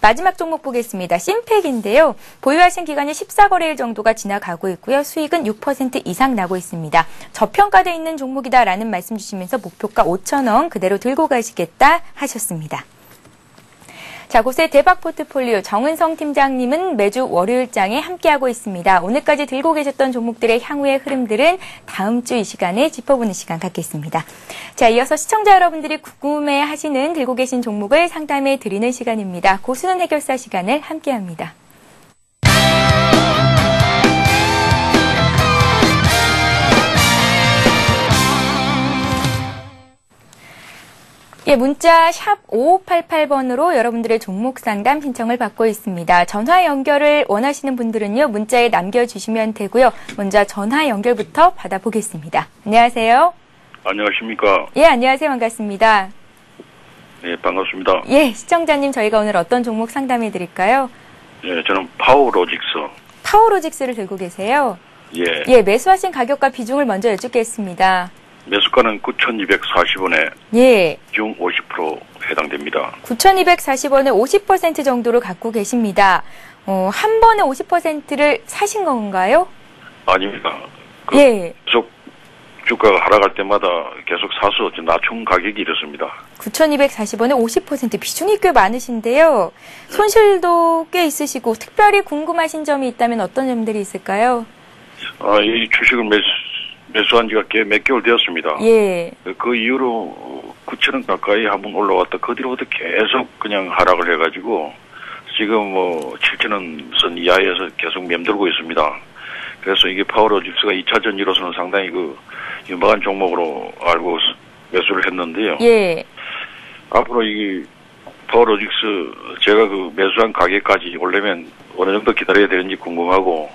마지막 종목 보겠습니다. 심팩인데요. 보유하신 기간이 14거래일 정도가 지나가고 있고요. 수익은 6% 이상 나고 있습니다. 저평가돼 있는 종목이다라는 말씀 주시면서 목표가 5,000원 그대로 들고 가시겠다 하셨습니다. 자, 곳의 대박 포트폴리오 정은성 팀장님은 매주 월요일장에 함께하고 있습니다. 오늘까지 들고 계셨던 종목들의 향후의 흐름들은 다음 주 이 시간에 짚어보는 시간 갖겠습니다. 자, 이어서 시청자 여러분들이 궁금해하시는 들고 계신 종목을 상담해 드리는 시간입니다. 고수는 해결사 시간을 함께합니다. 예, 문자 샵 5588번으로 여러분들의 종목 상담 신청을 받고 있습니다. 전화 연결을 원하시는 분들은요, 문자에 남겨주시면 되고요. 먼저 전화 연결부터 받아보겠습니다. 안녕하세요. 안녕하십니까. 예, 안녕하세요. 반갑습니다. 네, 반갑습니다. 예, 시청자님 저희가 오늘 어떤 종목 상담해 드릴까요? 예, 저는 파워로직스. 파워로직스를 들고 계세요. 예. 예, 매수하신 가격과 비중을 먼저 여쭙겠습니다. 매수가는 9,240원에 예. 비중 50% 해당됩니다. 9,240원에 50% 정도를 갖고 계십니다. 한 번에 50%를 사신 건가요? 아닙니다. 예. 계속 주가가 하락할 때마다 계속 사서 낮춘 가격이 이렇습니다. 9,240원에 50% 비중이 꽤 많으신데요. 손실도 꽤 있으시고 특별히 궁금하신 점이 있다면 어떤 점들이 있을까요? 이 주식을 매수한 지가 몇 개월 되었습니다. 예. 그 이후로 9,000원 가까이 한번 올라왔다 그 뒤로부터 계속 그냥 하락을 해가지고 지금 7,000원 선 이하에서 계속 맴돌고 있습니다. 그래서 이게 파워로직스가 2차 전지로서는 상당히 유망한 종목으로 알고 매수를 했는데요. 예. 앞으로 이 파워로직스 제가 매수한 가격까지 오려면 어느 정도 기다려야 되는지 궁금하고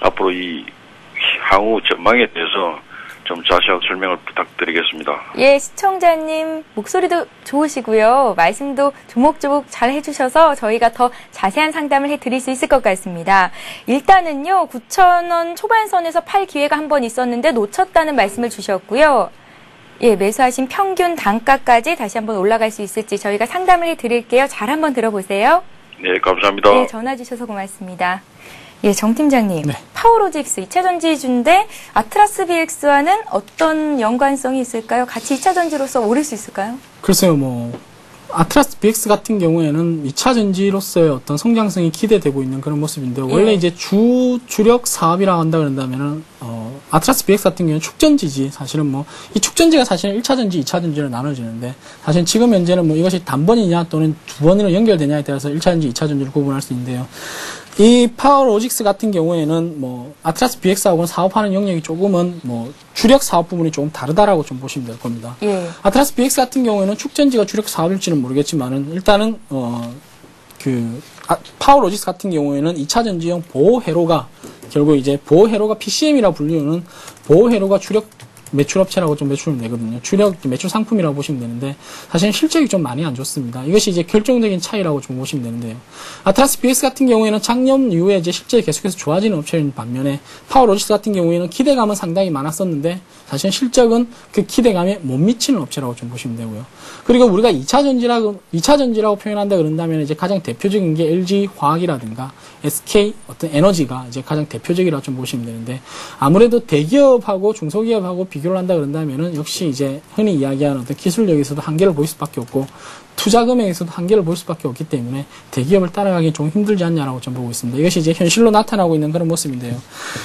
앞으로 이 향후 전망에 대해서 좀 자세한 설명을 부탁드리겠습니다. 예, 시청자님 목소리도 좋으시고요. 말씀도 조목조목 잘 해주셔서 저희가 더 자세한 상담을 해드릴 수 있을 것 같습니다. 일단은요, 9,000원 초반선에서 팔 기회가 한 번 있었는데 놓쳤다는 말씀을 주셨고요. 예, 매수하신 평균 단가까지 다시 한번 올라갈 수 있을지 저희가 상담을 해드릴게요. 잘 한번 들어보세요. 네, 감사합니다. 네, 전화 주셔서 고맙습니다. 예, 정 팀장님. 네. 파워로직스 2차 전지주인데 아트라스 BX와는 어떤 연관성이 있을까요? 같이 2차 전지로서 오를 수 있을까요? 글쎄요, 아트라스 BX 같은 경우에는 2차 전지로서의 어떤 성장성이 기대되고 있는 그런 모습인데요. 원래 이제 주력 사업이라고 한다 그런다면은, 아트라스 BX 같은 경우는 축전지지. 사실은 이 축전지가 사실은 1차 전지, 2차 전지로 나눠지는데, 사실 지금 현재는 이것이 단번이냐 또는 두 번으로 연결되냐에 따라서 1차 전지, 2차 전지를 구분할 수 있는데요. 이 파워로직스 같은 경우에는 아트라스 BX하고는 사업하는 영역이 조금은 주력 사업 부분이 조금 다르다라고 좀 보시면 될 겁니다. 예. 아트라스 BX 같은 경우에는 축전지가 주력 사업일지는 모르겠지만은 일단은 파워로직스 같은 경우에는 2차 전지용 보호회로가 결국 이제 보호회로가 PCM이라 불리우는 보호회로가 주력 매출업체라고 좀 매출을 내거든요. 주력 매출 상품이라고 보시면 되는데 사실 실적이 좀 많이 안 좋습니다. 이것이 이제 결정적인 차이라고 좀 보시면 되는데요. 아트라스 BX 같은 경우에는 작년 이후에 이제 실적이 계속해서 좋아지는 업체인 반면에 파워로직스 같은 경우에는 기대감은 상당히 많았었는데 사실 실적은 그 기대감에 못 미치는 업체라고 좀 보시면 되고요. 그리고 우리가 2차 전지라고 표현한다 그런다면 이제 가장 대표적인 게 LG 화학이라든가 SK 어떤 에너지가 이제 가장 대표적이라고 좀 보시면 되는데 아무래도 대기업하고 중소기업하고 비교를 한다 그런다면은 역시 이제 흔히 이야기하는 어떤 기술력에서도 한계를 보일 수밖에 없고 투자 금액에서도 한계를 볼 수밖에 없기 때문에 대기업을 따라가기 좀 힘들지 않냐라고 좀 보고 있습니다. 이것이 이제 현실로 나타나고 있는 그런 모습인데요.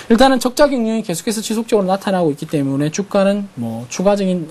일단은 적자 경영이 계속해서 지속적으로 나타나고 있기 때문에 주가는 추가적인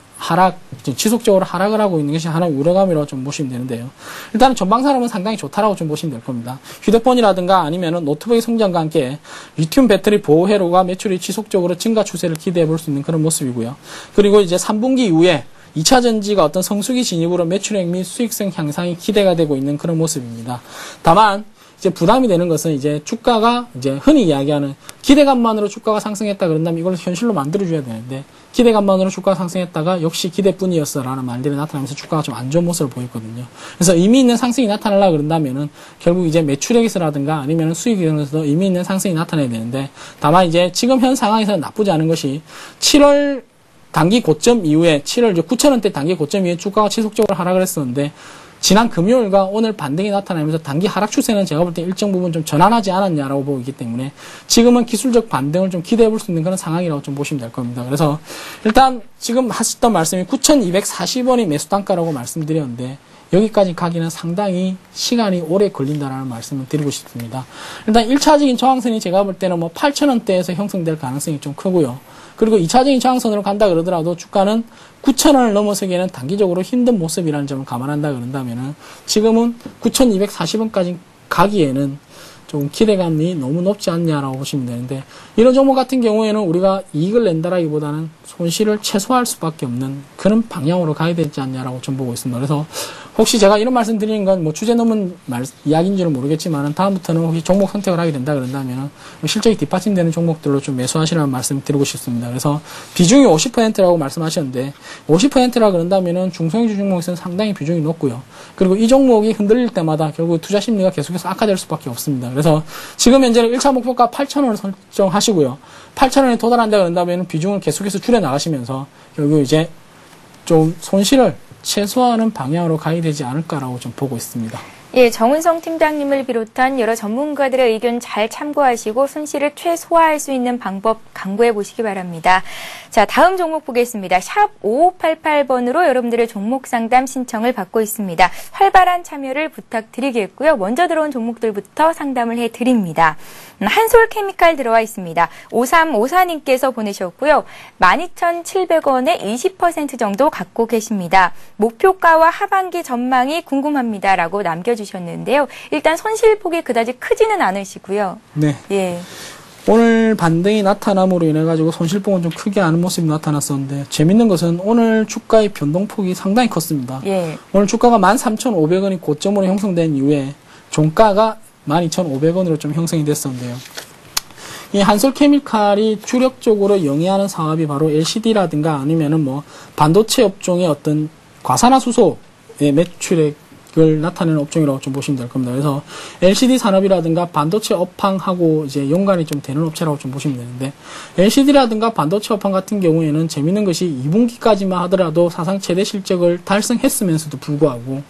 지속적으로 하락을 하고 있는 것이 하나의 우려감이라고 좀 보시면 되는데요. 일단은 전방산업은 상당히 좋다라고 좀 보시면 될 겁니다. 휴대폰이라든가 아니면은 노트북의 성장과 함께 리튬 배터리 보호회로가 매출이 지속적으로 증가 추세를 기대해 볼 수 있는 그런 모습이고요. 그리고 이제 3분기 이후에 2차 전지가 어떤 성수기 진입으로 매출액 및 수익성 향상이 기대가 되고 있는 그런 모습입니다. 다만 이제 부담이 되는 것은 이제 주가가 이제 흔히 이야기하는 기대감만으로 주가가 상승했다 그런다면 이걸 현실로 만들어줘야 되는데 기대감만으로 주가가 상승했다가 역시 기대뿐이었어라는 말들이 나타나면서 주가가 좀 안 좋은 모습을 보였거든요. 그래서 의미 있는 상승이 나타나려고 그런다면은 결국 이제 매출액에서라든가 아니면 수익에서도 의미 있는 상승이 나타나야 되는데 다만 이제 지금 현 상황에서는 나쁘지 않은 것이 7월 단기 고점 이후에 7월 9,000원대 단기 고점 이후에 주가가 지속적으로 하락을 했었는데 지난 금요일과 오늘 반등이 나타나면서 단기 하락 추세는 제가 볼 때 일정 부분 좀 전환하지 않았냐라고 보고 있기 때문에 지금은 기술적 반등을 좀 기대해 볼 수 있는 그런 상황이라고 좀 보시면 될 겁니다. 그래서 일단 지금 하셨던 말씀이 9,240원이 매수 단가라고 말씀드렸는데 여기까지 가기는 상당히 시간이 오래 걸린다라는 말씀을 드리고 싶습니다. 일단 1차적인 저항선이 제가 볼 때는 뭐 8,000원대에서 형성될 가능성이 좀 크고요. 그리고 2차적인 저항선으로 간다 그러더라도 주가는 9,000원을 넘어서기에는 단기적으로 힘든 모습이라는 점을 감안한다 그런다면은 지금은 9,240원까지 가기에는 좀 기대감이 너무 높지 않냐라고 보시면 되는데 이런 종목 같은 경우에는 우리가 이익을 낸다라기보다는 손실을 최소화할 수밖에 없는 그런 방향으로 가야 되지 않냐라고 좀 보고 있습니다. 그래서 혹시 제가 이런 말씀 드리는 건 뭐 주제 넘은 이야기인지는 모르겠지만 다음부터는 혹시 종목 선택을 하게 된다 그런다면 실적이 뒷받침되는 종목들로 좀 매수하시라는 말씀 드리고 싶습니다. 그래서 비중이 50%라고 말씀하셨는데 50%라 그런다면은 중소형주 종목에서는 상당히 비중이 높고요. 그리고 이 종목이 흔들릴 때마다 결국 투자 심리가 계속해서 악화될 수밖에 없습니다. 그래서 지금 현재는 1차 목표가 8,000원을 설정하시고요. 8,000원에 도달한다 그런다면 비중을 계속해서 줄여 나가시면서 결국 이제 좀 손실을 최소화하는 방향으로 가야 되지 않을까라고 좀 보고 있습니다. 예, 정은성 팀장님을 비롯한 여러 전문가들의 의견 잘 참고하시고 손실을 최소화할 수 있는 방법 강구해 보시기 바랍니다. 자, 다음 종목 보겠습니다. 샵 5588번으로 여러분들의 종목 상담 신청을 받고 있습니다. 활발한 참여를 부탁드리겠고요. 먼저 들어온 종목들부터 상담을 해드립니다. 한솔케미칼 들어와 있습니다. 5354님께서 보내셨고요. 12,700원에 20% 정도 갖고 계십니다. 목표가와 하반기 전망이 궁금합니다라고 남겨주셨는데요. 일단 손실폭이 그다지 크지는 않으시고요. 네. 예. 오늘 반등이 나타남으로 인해가지고 손실폭은 좀 크게 하는 모습이 나타났었는데 재밌는 것은 오늘 주가의 변동폭이 상당히 컸습니다. 예. 오늘 주가가 13,500원이 고점으로 형성된 이후에 종가가 12,500원으로 좀 형성이 됐었는데요. 이 한솔케미칼이 주력적으로 영위하는 사업이 바로 LCD라든가 아니면은 뭐 반도체 업종의 어떤 과산화수소의 매출액을 나타내는 업종이라고 좀 보시면 될 겁니다. 그래서 LCD 산업이라든가 반도체 업황하고 이제 연관이 좀 되는 업체라고 좀 보시면 되는데 LCD라든가 반도체 업황 같은 경우에는 재밌는 것이 2분기까지만 하더라도 사상 최대 실적을 달성했으면서도 불구하고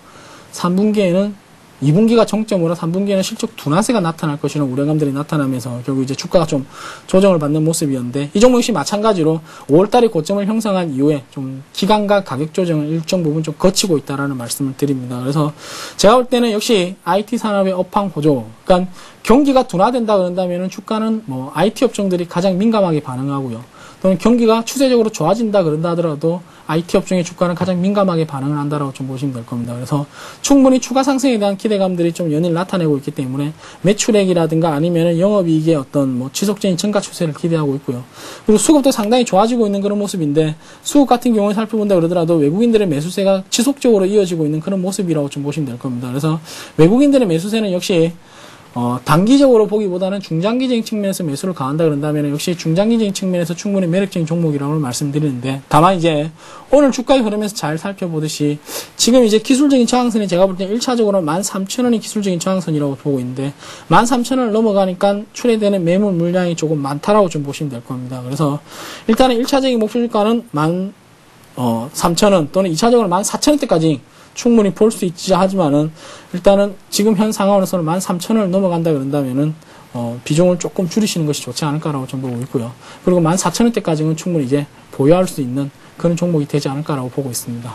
3분기에는 2분기가 정점으로 3분기에는 실적 둔화세가 나타날 것이라는 우려감들이 나타나면서 결국 이제 주가가 좀 조정을 받는 모습이었는데 이 종목 역시 마찬가지로 5월달에 고점을 형성한 이후에 좀 기간과 가격 조정을 일정 부분 좀 거치고 있다라는 말씀을 드립니다. 그래서 제가 볼 때는 역시 IT 산업의 업황 호조, 그러니까 경기가 둔화된다 그런다면은 주가는 뭐 IT 업종들이 가장 민감하게 반응하고요. 또는 경기가 추세적으로 좋아진다 그런다 하더라도 IT 업종의 주가는 가장 민감하게 반응을 한다라고 좀 보시면 될 겁니다. 그래서 충분히 추가 상승에 대한 기대감들이 좀 연일 나타내고 있기 때문에 매출액이라든가 아니면은 영업이익의 어떤 뭐 지속적인 증가 추세를 기대하고 있고요. 그리고 수급도 상당히 좋아지고 있는 그런 모습인데 수급 같은 경우에 살펴본다 그러더라도 외국인들의 매수세가 지속적으로 이어지고 있는 그런 모습이라고 좀 보시면 될 겁니다. 그래서 외국인들의 매수세는 역시 단기적으로 보기보다는 중장기적인 측면에서 매수를 강한다 그런다면 역시 중장기적인 측면에서 충분히 매력적인 종목이라고 말씀드리는데 다만 이제 오늘 주가의 흐름에서 잘 살펴보듯이 지금 이제 기술적인 저항선이 제가 볼 때 1차적으로 13,000원이 기술적인 저항선이라고 보고 있는데 13,000원을 넘어가니까 출회되는 매물 물량이 조금 많다라고 좀 보시면 될 겁니다. 그래서 일단은 1차적인 목표 주가는 13,000원 또는 2차적으로 14,000원대까지 충분히 볼 수 있지 하지만은 일단은 지금 현 상황으로서는 13,000원을 넘어간다 그런다면은 비중을 조금 줄이시는 것이 좋지 않을까라고 좀 보고 있고요. 그리고 14,000원대까지는 충분히 이제 보유할 수 있는 그런 종목이 되지 않을까라고 보고 있습니다.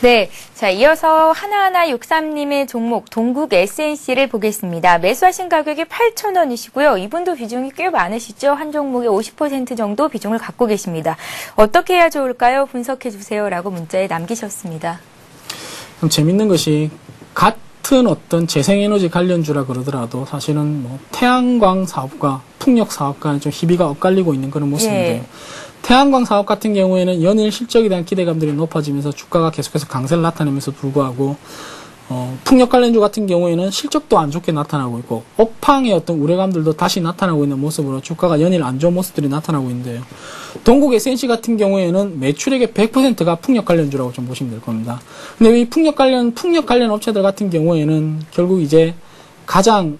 네. 자, 이어서 하나하나 63님의 종목 동국 SNC를 보겠습니다. 매수하신 가격이 8,000원이시고요. 이분도 비중이 꽤 많으시죠? 한 종목에 50% 정도 비중을 갖고 계십니다. 어떻게 해야 좋을까요? 분석해 주세요. 라고 문자에 남기셨습니다. 재밌는 것이 같은 어떤 재생에너지 관련주라 그러더라도 사실은 뭐 태양광 사업과 풍력 사업과는 좀 희비가 엇갈리고 있는 그런 모습인데요. 예. 태양광 사업 같은 경우에는 연일 실적에 대한 기대감들이 높아지면서 주가가 계속해서 강세를 나타내면서 불구하고 풍력 관련주 같은 경우에는 실적도 안 좋게 나타나고 있고 업황의 어떤 우려감들도 다시 나타나고 있는 모습으로 주가가 연일 안 좋은 모습들이 나타나고 있는데요. 동국 SNC 같은 경우에는 매출액의 100%가 풍력 관련주라고 좀 보시면 될 겁니다. 근데 이 풍력 관련 업체들 같은 경우에는 결국 이제 가장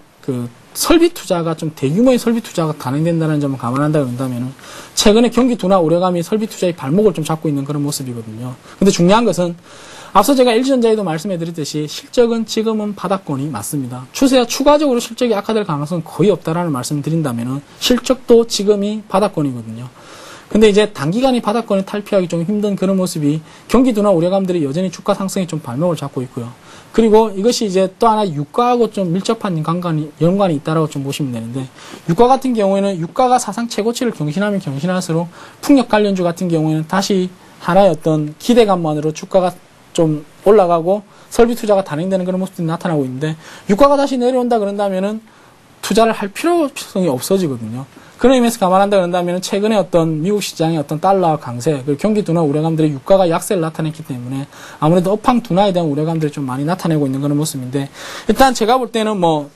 설비 투자가 좀 대규모의 설비 투자가 단행된다는 점을 감안한다 그런다면은 최근에 경기 둔화 우려감이 설비 투자의 발목을 좀 잡고 있는 그런 모습이거든요. 근데 중요한 것은 앞서 제가 LG전자에도 말씀해드렸듯이 실적은 지금은 바닥권이 맞습니다. 추세가 추가적으로 실적이 악화될 가능성은 거의 없다라는 말씀을 드린다면은 실적도 지금이 바닥권이거든요. 근데 이제 단기간에 바닥권을 탈피하기 좀 힘든 그런 모습이 경기 둔화 우려감들이 여전히 주가 상승에 좀 발목을 잡고 있고요. 그리고 이것이 이제 또 하나 유가하고 좀 밀접한 연관이 있다라고 좀 보시면 되는데, 유가 같은 경우에는 유가가 사상 최고치를 경신하면 경신할수록 풍력 관련주 같은 경우에는 다시 하나의 어떤 기대감만으로 주가가 좀 올라가고 설비 투자가 단행되는 그런 모습들이 나타나고 있는데, 유가가 다시 내려온다 그런다면은 투자를 할 필요성이 없어지거든요. 그런 의미에서 감안한다 그런다면 최근에 어떤 미국 시장의 어떤 달러 강세, 그리고 경기 둔화 우려감들이 유가가 약세를 나타냈기 때문에 아무래도 업황 둔화에 대한 우려감들이 좀 많이 나타내고 있는 그런 모습인데, 일단 제가 볼 때는 뭐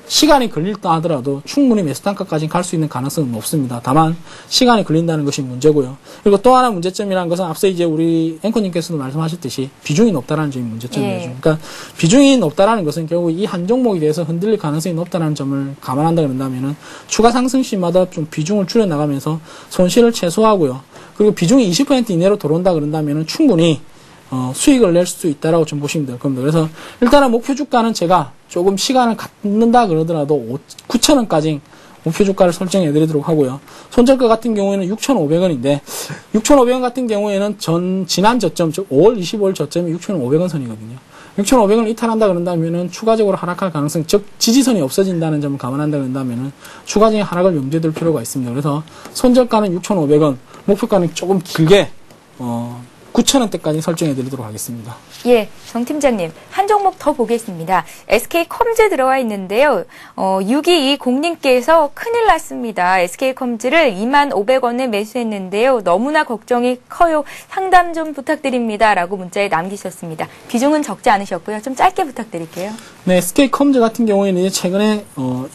시간이 걸릴다 하더라도 충분히 매수 단가까지 갈 수 있는 가능성은 높습니다. 다만 시간이 걸린다는 것이 문제고요. 그리고 또 하나 문제점이라는 것은 앞서 이제 우리 앵커님께서도 말씀하셨듯이 비중이 높다라는 점이 문제점이죠. 그러니까 비중이 높다라는 것은 결국 이 한 종목에 대해서 흔들릴 가능성이 높다는 점을 감안한다 그런다면은 추가 상승 시마다 좀 비중을 줄여 나가면서 손실을 최소화하고요. 그리고 비중이 20% 이내로 들어온다 그런다면은 충분히 수익을 낼 수 있다라고 좀 보시면 될 겁니다. 그래서 일단은 목표 주가는 제가 조금 시간을 갖는다 그러더라도 9,000원까지 목표 주가를 설정해 드리도록 하고요. 손절가 같은 경우에는 6,500원인데 6,500원 같은 경우에는 지난 저점, 즉 5월 25일 저점이 6,500원 선이거든요. 6,500원을 이탈한다 그런다면은 추가적으로 하락할 가능성, 즉 지지선이 없어진다는 점을 감안한다 그런다면은 추가적인 하락을 염두에 둘 필요가 있습니다. 그래서 손절가는 6,500원, 목표가는 조금 길게 9,000원대까지 설정해 드리도록 하겠습니다. 예, 정 팀장님, 한 종목 더 보겠습니다. SK컴즈 들어와 있는데요. 6220님께서 큰일 났습니다. SK컴즈를 25,000원에 매수했는데요. 너무나 걱정이 커요. 상담 좀 부탁드립니다. 라고 문자에 남기셨습니다. 비중은 적지 않으셨고요. 좀 짧게 부탁드릴게요. 네, SK컴즈 같은 경우에는 이제 최근에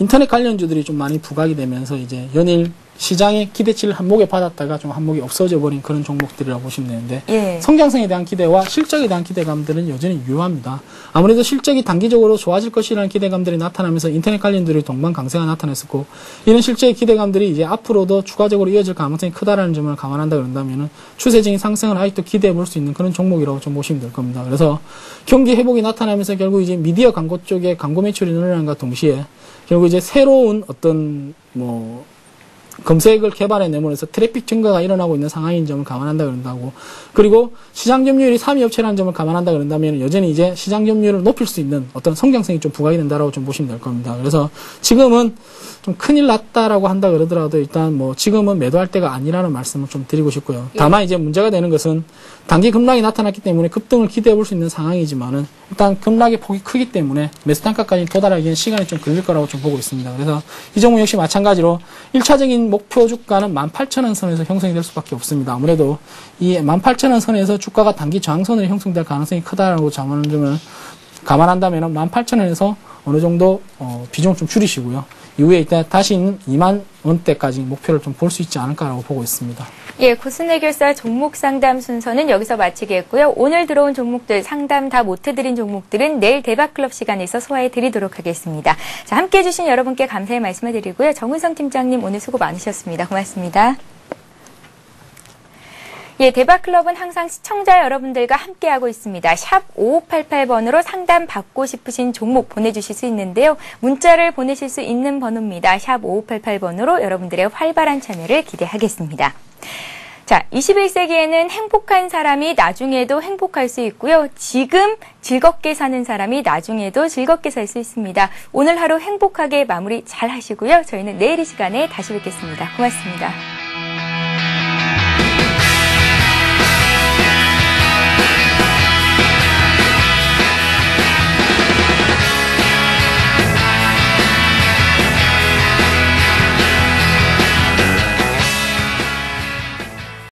인터넷 관련주들이 좀 많이 부각이 되면서 이제 연일 시장의 기대치를 한몫에 받았다가 좀 한몫이 없어져 버린 그런 종목들이라고 보시면 되는데, 예. 성장성에 대한 기대와 실적에 대한 기대감들은 여전히 유효합니다. 아무래도 실적이 단기적으로 좋아질 것이라는 기대감들이 나타나면서 인터넷 관련들이 동반 강세가 나타났었고, 이런 실적의 기대감들이 이제 앞으로도 추가적으로 이어질 가능성이 크다라는 점을 감안한다 그런다면은 추세적인 상승을 아직도 기대해 볼 수 있는 그런 종목이라고 좀 보시면 될 겁니다. 그래서 경기 회복이 나타나면서 결국 이제 미디어 광고 쪽에 광고 매출이 늘어나는과 동시에 결국 이제 새로운 어떤 검색을 개발해 내면서 트래픽 증가가 일어나고 있는 상황인 점을 감안한다 그런다고, 그리고 시장 점유율이 3위 업체라는 점을 감안한다 그런다면 여전히 이제 시장 점유율을 높일 수 있는 어떤 성장성이 좀 부각이 된다라고 좀 보시면 될 겁니다. 그래서 지금은 좀 큰일 났다라고 한다 그러더라도 일단 지금은 매도할 때가 아니라는 말씀을 좀 드리고 싶고요. 다만 이제 문제가 되는 것은 단기 급락이 나타났기 때문에 급등을 기대해 볼 수 있는 상황이지만은 일단 급락의 폭이 크기 때문에 매수 단가까지 도달하기엔 시간이 좀 걸릴 거라고 좀 보고 있습니다. 그래서 이 종목 역시 마찬가지로 1차적인 목표 주가는 18,000원 선에서 형성이 될 수밖에 없습니다. 아무래도 이 18,000원 선에서 주가가 단기 저항선으로 형성될 가능성이 크다라고 점을 감안한다면 18,000원에서 어느 정도 비중을 좀 줄이시고요. 이후에 일단 다시 있는 2만 원대까지 목표를 좀 볼 수 있지 않을까라고 보고 있습니다. 예, 코스 해결사 종목 상담 순서는 여기서 마치겠고요. 오늘 들어온 종목들 상담 다 못해드린 종목들은 내일 대박클럽 시간에서 소화해드리도록 하겠습니다. 자, 함께해 주신 여러분께 감사의 말씀을 드리고요. 정은성 팀장님 오늘 수고 많으셨습니다. 고맙습니다. 예, 대박클럽은 항상 시청자 여러분들과 함께하고 있습니다. 샵 5588번으로 상담 받고 싶으신 종목 보내주실 수 있는데요. 문자를 보내실 수 있는 번호입니다. 샵 5588번으로 여러분들의 활발한 참여를 기대하겠습니다. 자, 21세기에는 행복한 사람이 나중에도 행복할 수 있고요. 지금 즐겁게 사는 사람이 나중에도 즐겁게 살 수 있습니다. 오늘 하루 행복하게 마무리 잘 하시고요. 저희는 내일 이 시간에 다시 뵙겠습니다. 고맙습니다.